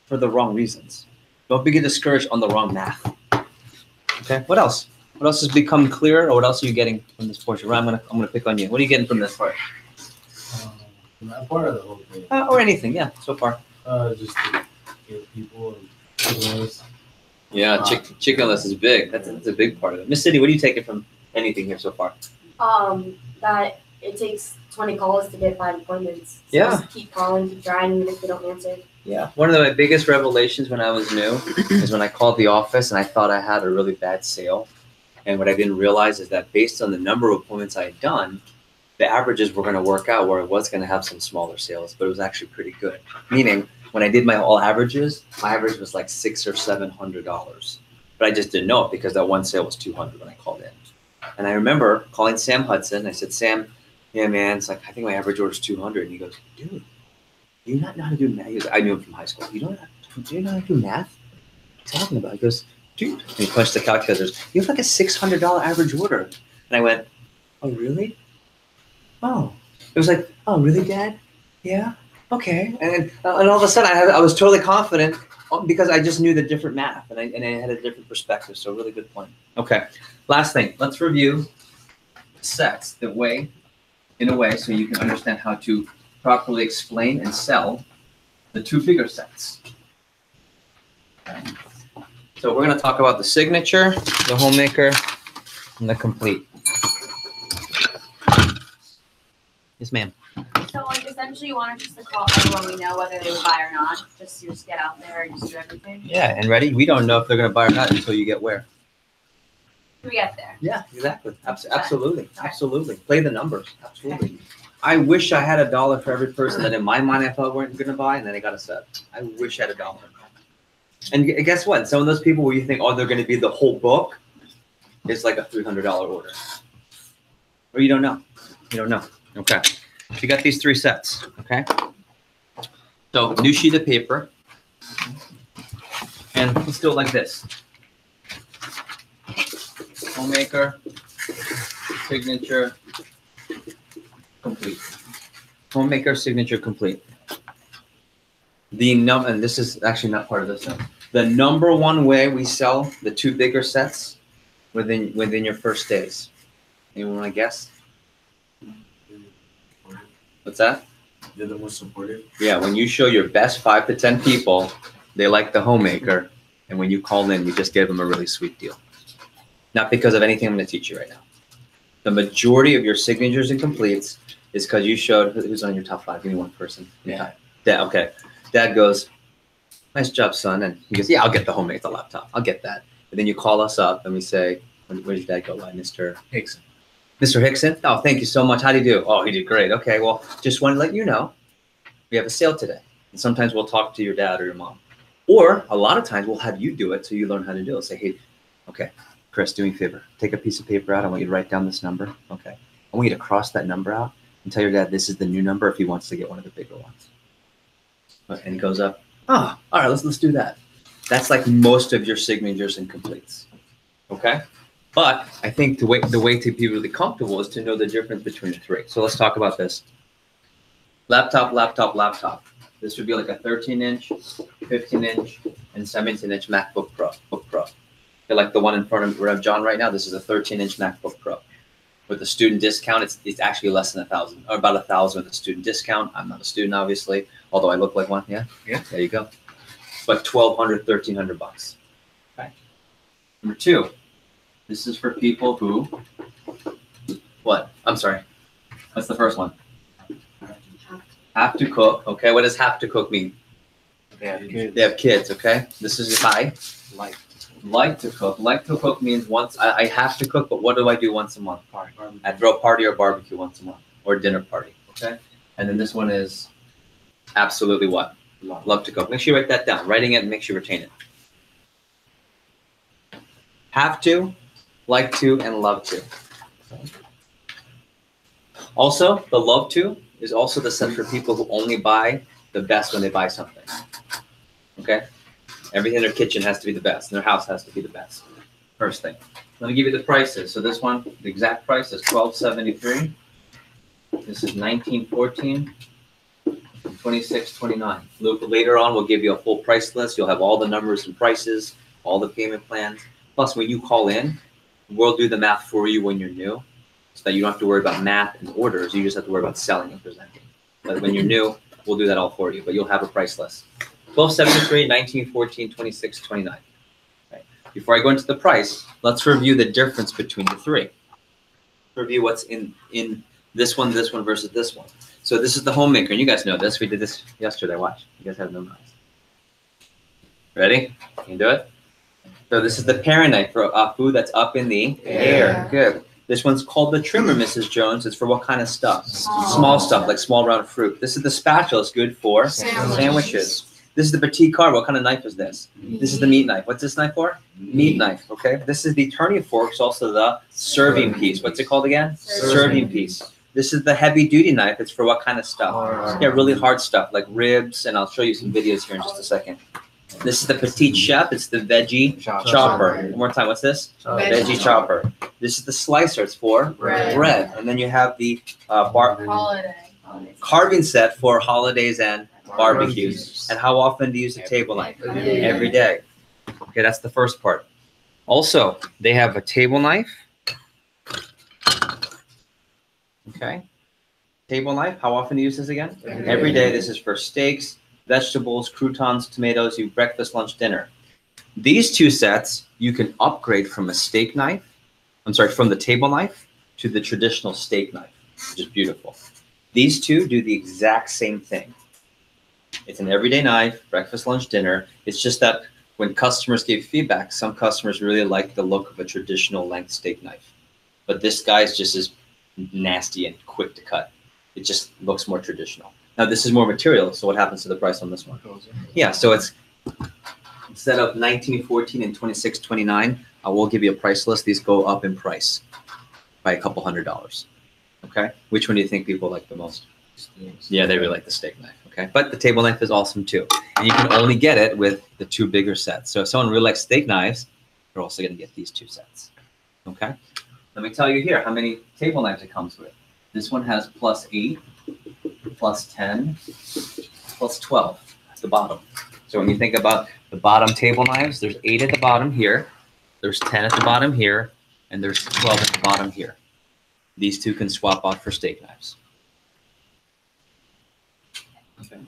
for the wrong reasons. Don't be discouraged on the wrong math. Okay, what else? What else has become clearer or what else are you getting from this portion? Ryan, I'm gonna pick on you. What are you getting from this part? From that part of the whole thing. Or anything, yeah, so far. Just to get people and those. Yeah, chicken list is big. That's a big part of it. Miss City, what are you taking from anything here so far? That it takes 20 calls to get 5 appointments. So Yeah. just keep calling, keep trying, even if they don't answer. Yeah, one of my biggest revelations when I was new is when I called the office and I thought I had a really bad sale. And what I didn't realize is that based on the number of appointments I had done, the averages were going to work out where I was going to have some smaller sales, but it was actually pretty good. Meaning, when I did my all averages, my average was like $600 or $700. But I just didn't know it because that one sale was $200 when I called in. And I remember calling Sam Hudson. I said, Sam, yeah, man, it's like, I think my average order is $200. And he goes, dude, do you not know how to do math? He goes, I knew him from high school. Do you know how to do math? What are you talking about? He goes, dude. And he punched the calculators. You have like a $600 average order. And I went, oh, really? Oh. It was like, oh, really, Dad? Yeah? Okay. And all of a sudden, I was totally confident because I just knew the different math and I had a different perspective. So really good point. Okay. Last thing. Let's review sets in a way so you can understand how to properly explain and sell the 2 bigger sets. Okay. So we're going to talk about the signature, the homemaker, and the complete. Yes, ma'am. So like essentially you want us just to call everyone we know whether they would buy or not, just to get out there and just do everything. Yeah, and ready? We don't know if they're going to buy or not until you get where. We get there. Yeah, exactly. Absolutely. Absolutely. Play the numbers. Absolutely. I wish I had $1 for every person that in my mind I thought weren't going to buy, and then I got a set. I wish I had $1. And guess what? Some of those people where you think, oh, they're going to be the whole book, it's like a $300 order. Or you don't know. You don't know. Okay. So you got these 3 sets. Okay. So new sheet of paper. And let's do it like this. Homemaker, signature, complete. Homemaker, signature, complete. And this is actually not part of this. The number 1 way we sell the 2 bigger sets within your first days. Anyone want to guess? What's that? You're the most supportive. Yeah, when you show your best 5 to 10 people, they like the homemaker, and when you call in, you just give them a really sweet deal. Not because of anything I'm going to teach you right now. The majority of your signatures and completes is because you showed who's on your top 5. Give me one person. Yeah. Dad. Okay. Dad goes, nice job, son. And he goes, yeah, I'll get the homemaker, the laptop. I'll get that. And then you call us up and we say, where did Dad go? Why, Mr. Hickson. Mr. Hickson? Oh, thank you so much. How do you do? Oh, he did great. Okay, well, just want to let you know we have a sale today. And sometimes we'll talk to your dad or your mom. Or a lot of times we'll have you do it so you learn how to do it. Say, hey, okay, Chris, do me a favor. Take a piece of paper out. I want you to write down this number. Okay. I want you to cross that number out and tell your dad this is the new number if he wants to get one of the bigger ones. And he goes up. Oh, all right, let's do that. That's like most of your signatures and completes. Okay? But I think the way to be really comfortable is to know the difference between the three. So let's talk about this. Laptop, laptop, laptop. This would be like a 13-inch, 15-inch, and 17-inch MacBook Pro. Book Pro. Okay, like the one in front of Rev John right now, this is a 13-inch MacBook Pro. With the student discount, it's actually less than 1,000, or about 1,000 with the student discount. I'm not a student, obviously, although I look like one. Yeah, there you go. But $1,200, $1,300. Okay. Number two, this is for people who, what? I'm sorry. What's the first one? Have to cook. Okay, what does have to cook mean? They have kids. They have kids. Okay, this is high. Like to cook. Like to cook means once I have to cook, but what do I do once a month? I throw a party or barbecue once a month or dinner party. Okay, and then this one is absolutely what? Love to cook. Make sure you write that down. Writing it and make sure you retain it. Have to, like to, and love to. Also, the love to is also the set for people who only buy the best when they buy something. Okay? Everything in their kitchen has to be the best, and their house has to be the best. First thing. Let me give you the prices. So this one, the exact price is $1,273. This is $1,914. $2,629. Later on, we'll give you a full price list. You'll have all the numbers and prices, all the payment plans. Plus, when you call in, we'll do the math for you when you're new, so that you don't have to worry about math and orders. You just have to worry about selling and presenting. But when you're new, we'll do that all for you. But you'll have a price list. $1,273, $1,914, $2,629. Okay. Before I go into the price, let's review the difference between the three. Review what's in this one versus this one. So this is the homemaker, and you guys know this. We did this yesterday. Watch. You guys have it memorized. Ready? Can you do it? So this is the paring knife for food that's up in the air. Good. This one's called the trimmer, Mrs. Jones. It's for what kind of stuff? Small stuff, like small round fruit. This is the spatula. It's good for sandwiches. This is the petite card. What kind of knife is this? This is the meat knife. What's this knife for? Meat knife. Okay. This is the turning fork. It's also the serving piece. What's it called again? Serving piece. This is the heavy duty knife. It's for what kind of stuff? Yeah, really hard stuff like ribs, and I'll show you some videos here in just a second. This is the petite chef. It's the veggie chopper. One more time. What's this? Veggie chopper. This is the slicer. It's for bread. And then you have the carving set for holidays and barbecues. And how often do you use a table knife? Every day. Okay, that's the first part. Also, they have a table knife. Okay. Table knife. How often do you use this again? Every day. This is for steaks, vegetables, croutons, tomatoes, you breakfast, lunch, dinner. These two sets, you can upgrade from a steak knife, from the table knife to the traditional steak knife, which is beautiful. These two do the exact same thing. It's an everyday knife, breakfast, lunch, dinner. It's just that when customers give feedback, some customers really like the look of a traditional length steak knife. But this guy's just as nasty and quick to cut. It just looks more traditional. Now this is more material, so what happens to the price on this one? Yeah, so it's instead of $1,914 and $2,629, I will give you a price list. These go up in price by a couple $100. Okay, which one do you think people like the most? Yeah, they really like the steak knife. Okay, but the table knife is awesome too, and you can only get it with the two bigger sets. So if someone really likes steak knives, you're also going to get these two sets. Okay. Let me tell you here how many table knives it comes with. This one has +8, +10, +12 at the bottom. So when you think about the bottom table knives, there's 8 at the bottom here, there's 10 at the bottom here, and there's 12 at the bottom here. These two can swap out for steak knives. Okay.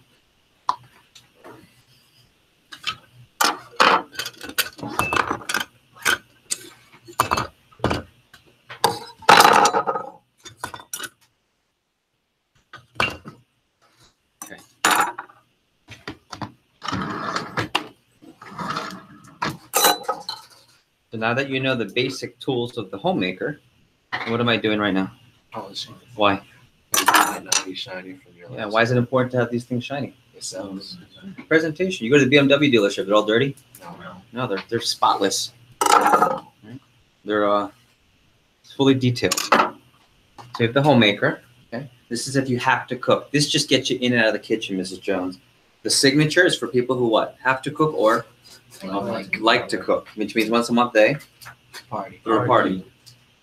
So now that you know the basic tools of the homemaker, What am I doing right now? Polishing. Why? It might not be shiny from your Yeah, last why is it important to have these things shiny? It sells. Presentation. You go to the BMW dealership, they're all dirty. No. No, they're spotless. Right? They're fully detailed. So you have the homemaker. Okay, this is if you have to cook. This just gets you in and out of the kitchen, Mrs. Jones. The signature is for people who what? Have to cook or like to cook, which means once a month they Party. throw a party.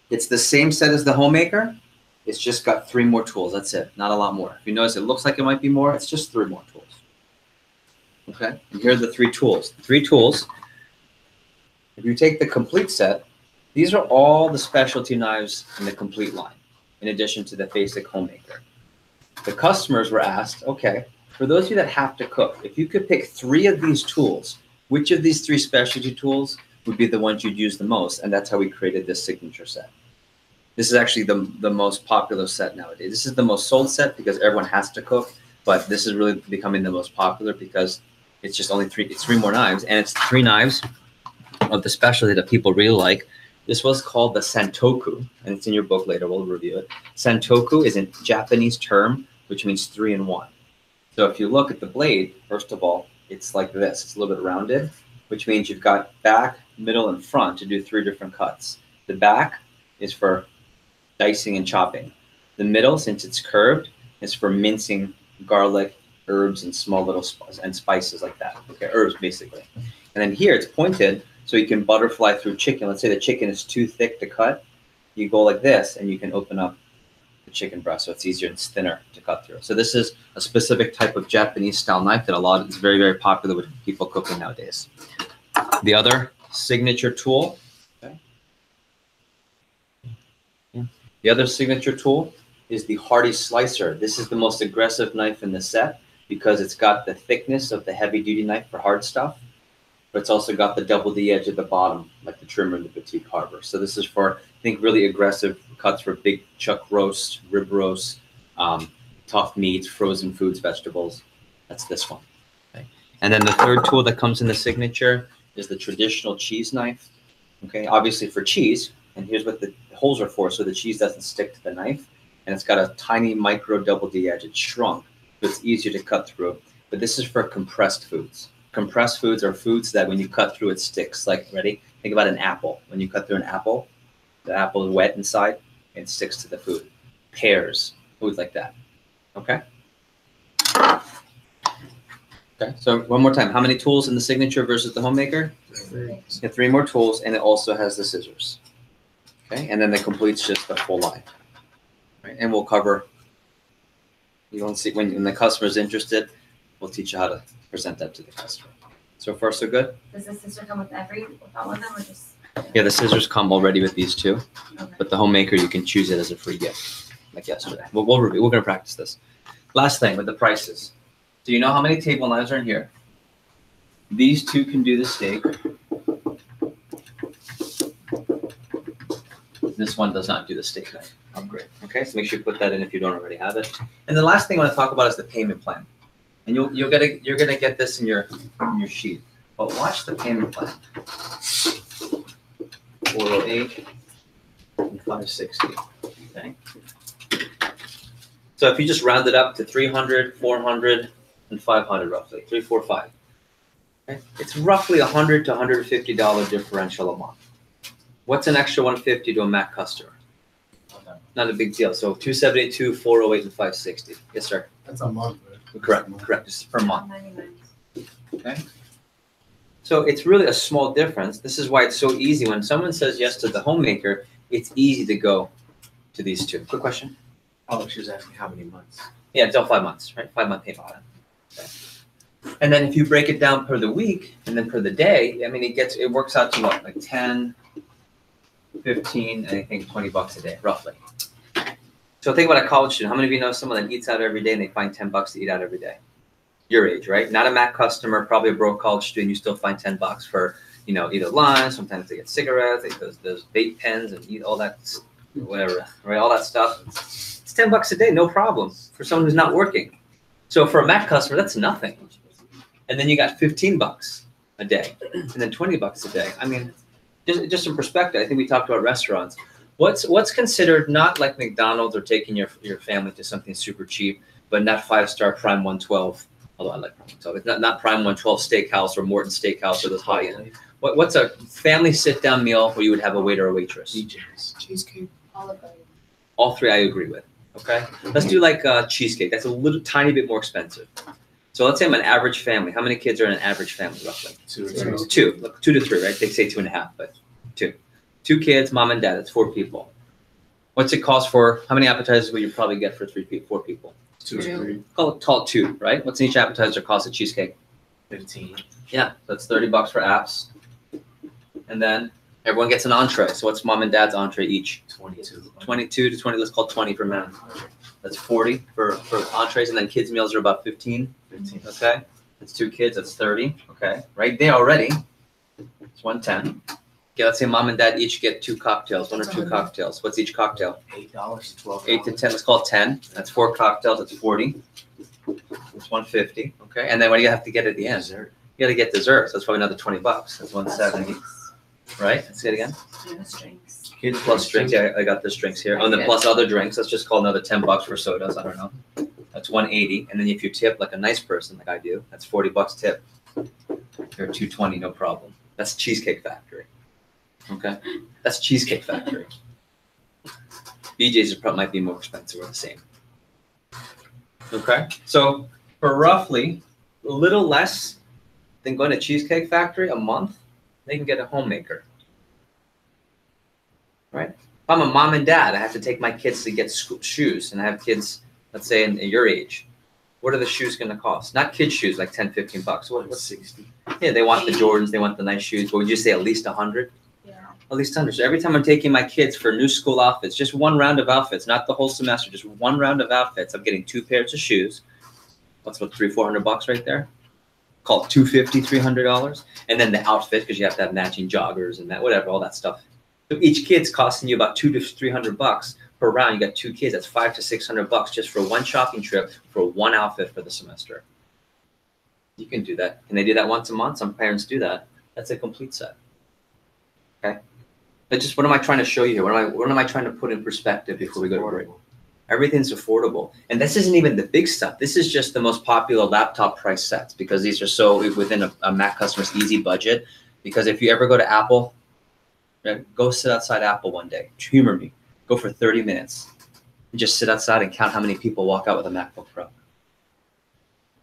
It's the same set as the homemaker. It's just got 3 more tools. That's it. Not a lot more. If you notice, it looks like it might be more. It's just 3 more tools. Okay, and here are the 3 tools. 3 tools. If you take the complete set, these are all the specialty knives in the complete line, in addition to the basic homemaker. The customers were asked, okay, for those of you that have to cook, if you could pick 3 of these tools, which of these 3 specialty tools would be the ones you'd use the most? And that's how we created this signature set. This is actually the most popular set nowadays. This is the most sold set because everyone has to cook, but this is really becoming the most popular because it's just only 3, it's 3 more knives, and it's 3 knives of the specialty that people really like. This was called the Santoku, and it's in your book later, we'll review it. Santoku is a Japanese term, which means 3 in 1. So if you look at the blade, first of all, it's like this. It's a little bit rounded, which means you've got back, middle, and front to do 3 different cuts. The back is for dicing and chopping. The middle, since it's curved, is for mincing garlic, herbs, and small little spices like that. Okay, herbs basically. And then here it's pointed, so you can butterfly through chicken. Let's say the chicken is too thick to cut. You go like this, and you can open up the chicken breast, so it's easier and it's thinner to cut through. So this is a specific type of Japanese style knife that is very, very popular with people cooking nowadays. The other signature tool, okay. Yeah. The other signature tool is the Hardy Slicer. This is the most aggressive knife in the set because it's got the thickness of the heavy duty knife for hard stuff, but it's also got the double D edge at the bottom, like the trimmer in the Boutique Harbor. So this is for, I think, really aggressive cuts for big chuck roast, rib roast, tough meats, frozen foods, vegetables. That's this one. Okay. And then the third tool that comes in the signature is the traditional cheese knife. Okay, obviously for cheese, and here's what the holes are for, so the cheese doesn't stick to the knife. And it's got a tiny micro double D edge. It's shrunk, so it's easier to cut through. But this is for compressed foods. Compressed foods are foods that when you cut through, it sticks. Like, ready? Think about an apple. When you cut through an apple, the apple is wet inside, and it sticks to the food. Pears, foods like that. Okay? Okay, so one more time. How many tools in the signature versus the homemaker? 3. Yeah, 3 more tools, and it also has the scissors. Okay, and then the complete's just the full line. Right, and we'll cover, you don't see, when the customer's interested, we'll teach you how to present that to the customer. So far, so good? Does the sister come with all of them, or just? Yeah, the scissors come already with these 2, Okay. but the homemaker, you can choose it as a free gift, like yesterday. We'll review, we're gonna practice this. Last thing with the prices. Do you know how many table knives are in here? These 2 can do the steak. This one does not do the steak knife upgrade. Okay, so make sure you put that in if you don't already have it. And the last thing I want to talk about is the payment plan. And you're gonna get this in your sheet. But watch the payment plan. 408 and 560. Okay. So if you just round it up to 300, 400, and 500 roughly, 345. Okay. It's roughly $100 to $150 differential a month. What's an extra $150 to a Mac customer? Okay. Not a big deal. So 272, 408, and 560. Yes, sir. That's a month, right? Correct. This is per month. 99. Okay. So it's really a small difference. This is why it's so easy. When someone says yes to the homemaker, it's easy to go to these 2. Quick question. Oh, she was asking how many months. Yeah, it's all 5 months, right? 5-month payment plan. Okay. And then if you break it down per the week and then per the day, I mean, it works out to what, like 10, 15, and I think $20 a day, roughly. So think about a college student. How many of you know someone that eats out every day and they find $10 to eat out every day? Your age, right? Not a Mac customer, probably a broke college student. You still find $10 for, either lunch. Sometimes they get cigarettes, they get those vape pens and eat all that, whatever, right? All that stuff. It's $10 a day, no problem for someone who's not working. So for a Mac customer, that's nothing. And then you got $15 a day, and then $20 a day. I mean, just in perspective, I think we talked about restaurants. What's considered not like McDonald's or taking your family to something super cheap, but not 5-star Prime 112. Although I like Prime 112, it's not Prime 112 Steakhouse or Morton Steakhouse or those high end. What's a family sit down meal where you would have a waiter or waitress? DJ's cheesecake. Olive Garden. All three I agree with. Okay, let's do like cheesecake. That's a little tiny bit more expensive. So let's say I'm an average family. How many kids are in an average family roughly? 2 or Two. 3. 2. Look, 2 to 3, right? They say 2.5, but 2. 2 kids, mom and dad. That's 4 people. What's it cost for? How many appetizers will you probably get for 4 people? 2 or 3. Call it 2, right? What's each appetizer cost a cheesecake? 15. Yeah, that's $30 for apps. And then everyone gets an entree. So what's mom and dad's entree each? 22. 22 to 20. Let's call it 20 for men. That's 40 for entrees, and then kids' meals are about 15. 15. Okay, that's 2 kids. That's 30. Okay, right there already. It's 110. Okay, let's say mom and dad each get 2 cocktails, 1 or 2 cocktails. What's each cocktail? $8 to $12. 8 to 10. Let's call it 10. That's 4 cocktails. That's 40. It's 150. Okay, and then what do you have to get at the end? Dessert. You got to get desserts. That's probably another $20. That's 170. Right? Let's say it again. Yes, drinks. Kids Plus drinks. Yeah, I got this drinks here. Oh, and then plus other drinks. Let's just call another $10 for sodas. I don't know. That's 180. And then if you tip like a nice person like I do, that's $40 tip. You're 220, no problem. That's Cheesecake Factory. Okay, that's Cheesecake Factory. BJ's might be more expensive or the same. Okay, so for roughly a little less than going to Cheesecake Factory a month, they can get a homemaker. Right? If I'm a mom and dad, I have to take my kids to get shoes, and I have kids, let's say, in your age. What are the shoes going to cost? Not kids' shoes, like $10, $15. What's 60. Yeah, they want the Jordans, they want the nice shoes. But would you say at least 100? Yeah. At least 100. So every time I'm taking my kids for new school outfits, just one round of outfits, not the whole semester, just one round of outfits, I'm getting 2 pairs of shoes. What's about $300-400 right there? Call it $250, $300, and then the outfit because you have to have matching joggers and that whatever, all that stuff. So each kid's costing you about $200 to $300 per round. You got 2 kids. That's $500 to $600 just for one shopping trip for one outfit for the semester. You can do that. Can they do that once a month? Some parents do that. That's a complete set. Okay. But just what am I trying to show you here? What am I trying to put in perspective before we go to break? Everything's affordable. And this isn't even the big stuff. This is just the most popular laptop price sets because these are so within a Mac customer's easy budget. Because if you ever go to Apple, go sit outside Apple one day. Humor me. Go for 30 minutes and just sit outside and count how many people walk out with a MacBook Pro.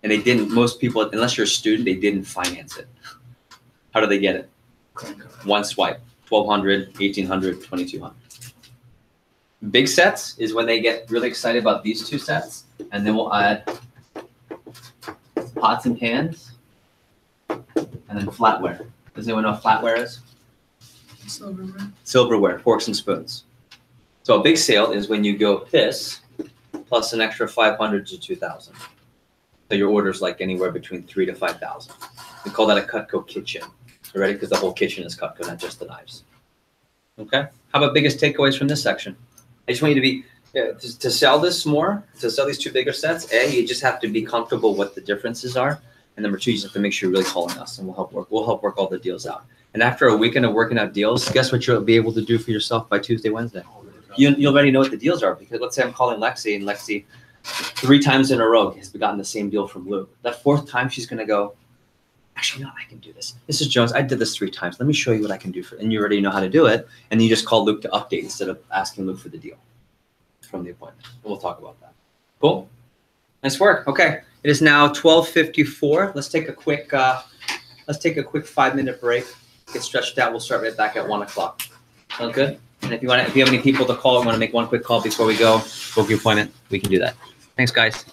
And they didn't, most people, unless you're a student, they didn't finance it. How do they get it? One swipe, 1,200, 1,800, 2,200. Big sets is when they get really excited about these 2 sets, and then we'll add pots and pans, and then flatware. Does anyone know what flatware is? Silverware, forks and spoons. So a big sale is when you go this plus an extra 500 to 2,000. So your order's like anywhere between 3,000 to 5,000. We call that a Cutco kitchen. You ready? Because the whole kitchen is Cutco, not just the knives. Okay. How about biggest takeaways from this section? I just want you to be to sell this more, to sell these 2 bigger sets. A, you just have to be comfortable what the differences are, and number 2, you just have to make sure you're really calling us, and we'll help work all the deals out. And after a weekend of working out deals, guess what you'll be able to do for yourself by Tuesday, Wednesday? You'll already know what the deals are because let's say I'm calling Lexi, and Lexi 3 times in a row has gotten the same deal from Luke. That 4th time she's going to go, actually, no, I can do this. This is Jones. I did this 3 times. Let me show you what I can do and you already know how to do it. And you just call Luke to update instead of asking Luke for the deal from the appointment. And we'll talk about that. Cool. Nice work. Okay. It is now 12:54. Let's take a quick 5-minute break. Get stretched out. We'll start right back at 1 o'clock. Sound good? And if you have any people to call, want to make one quick call before we go, book your appointment, we can do that. Thanks, guys.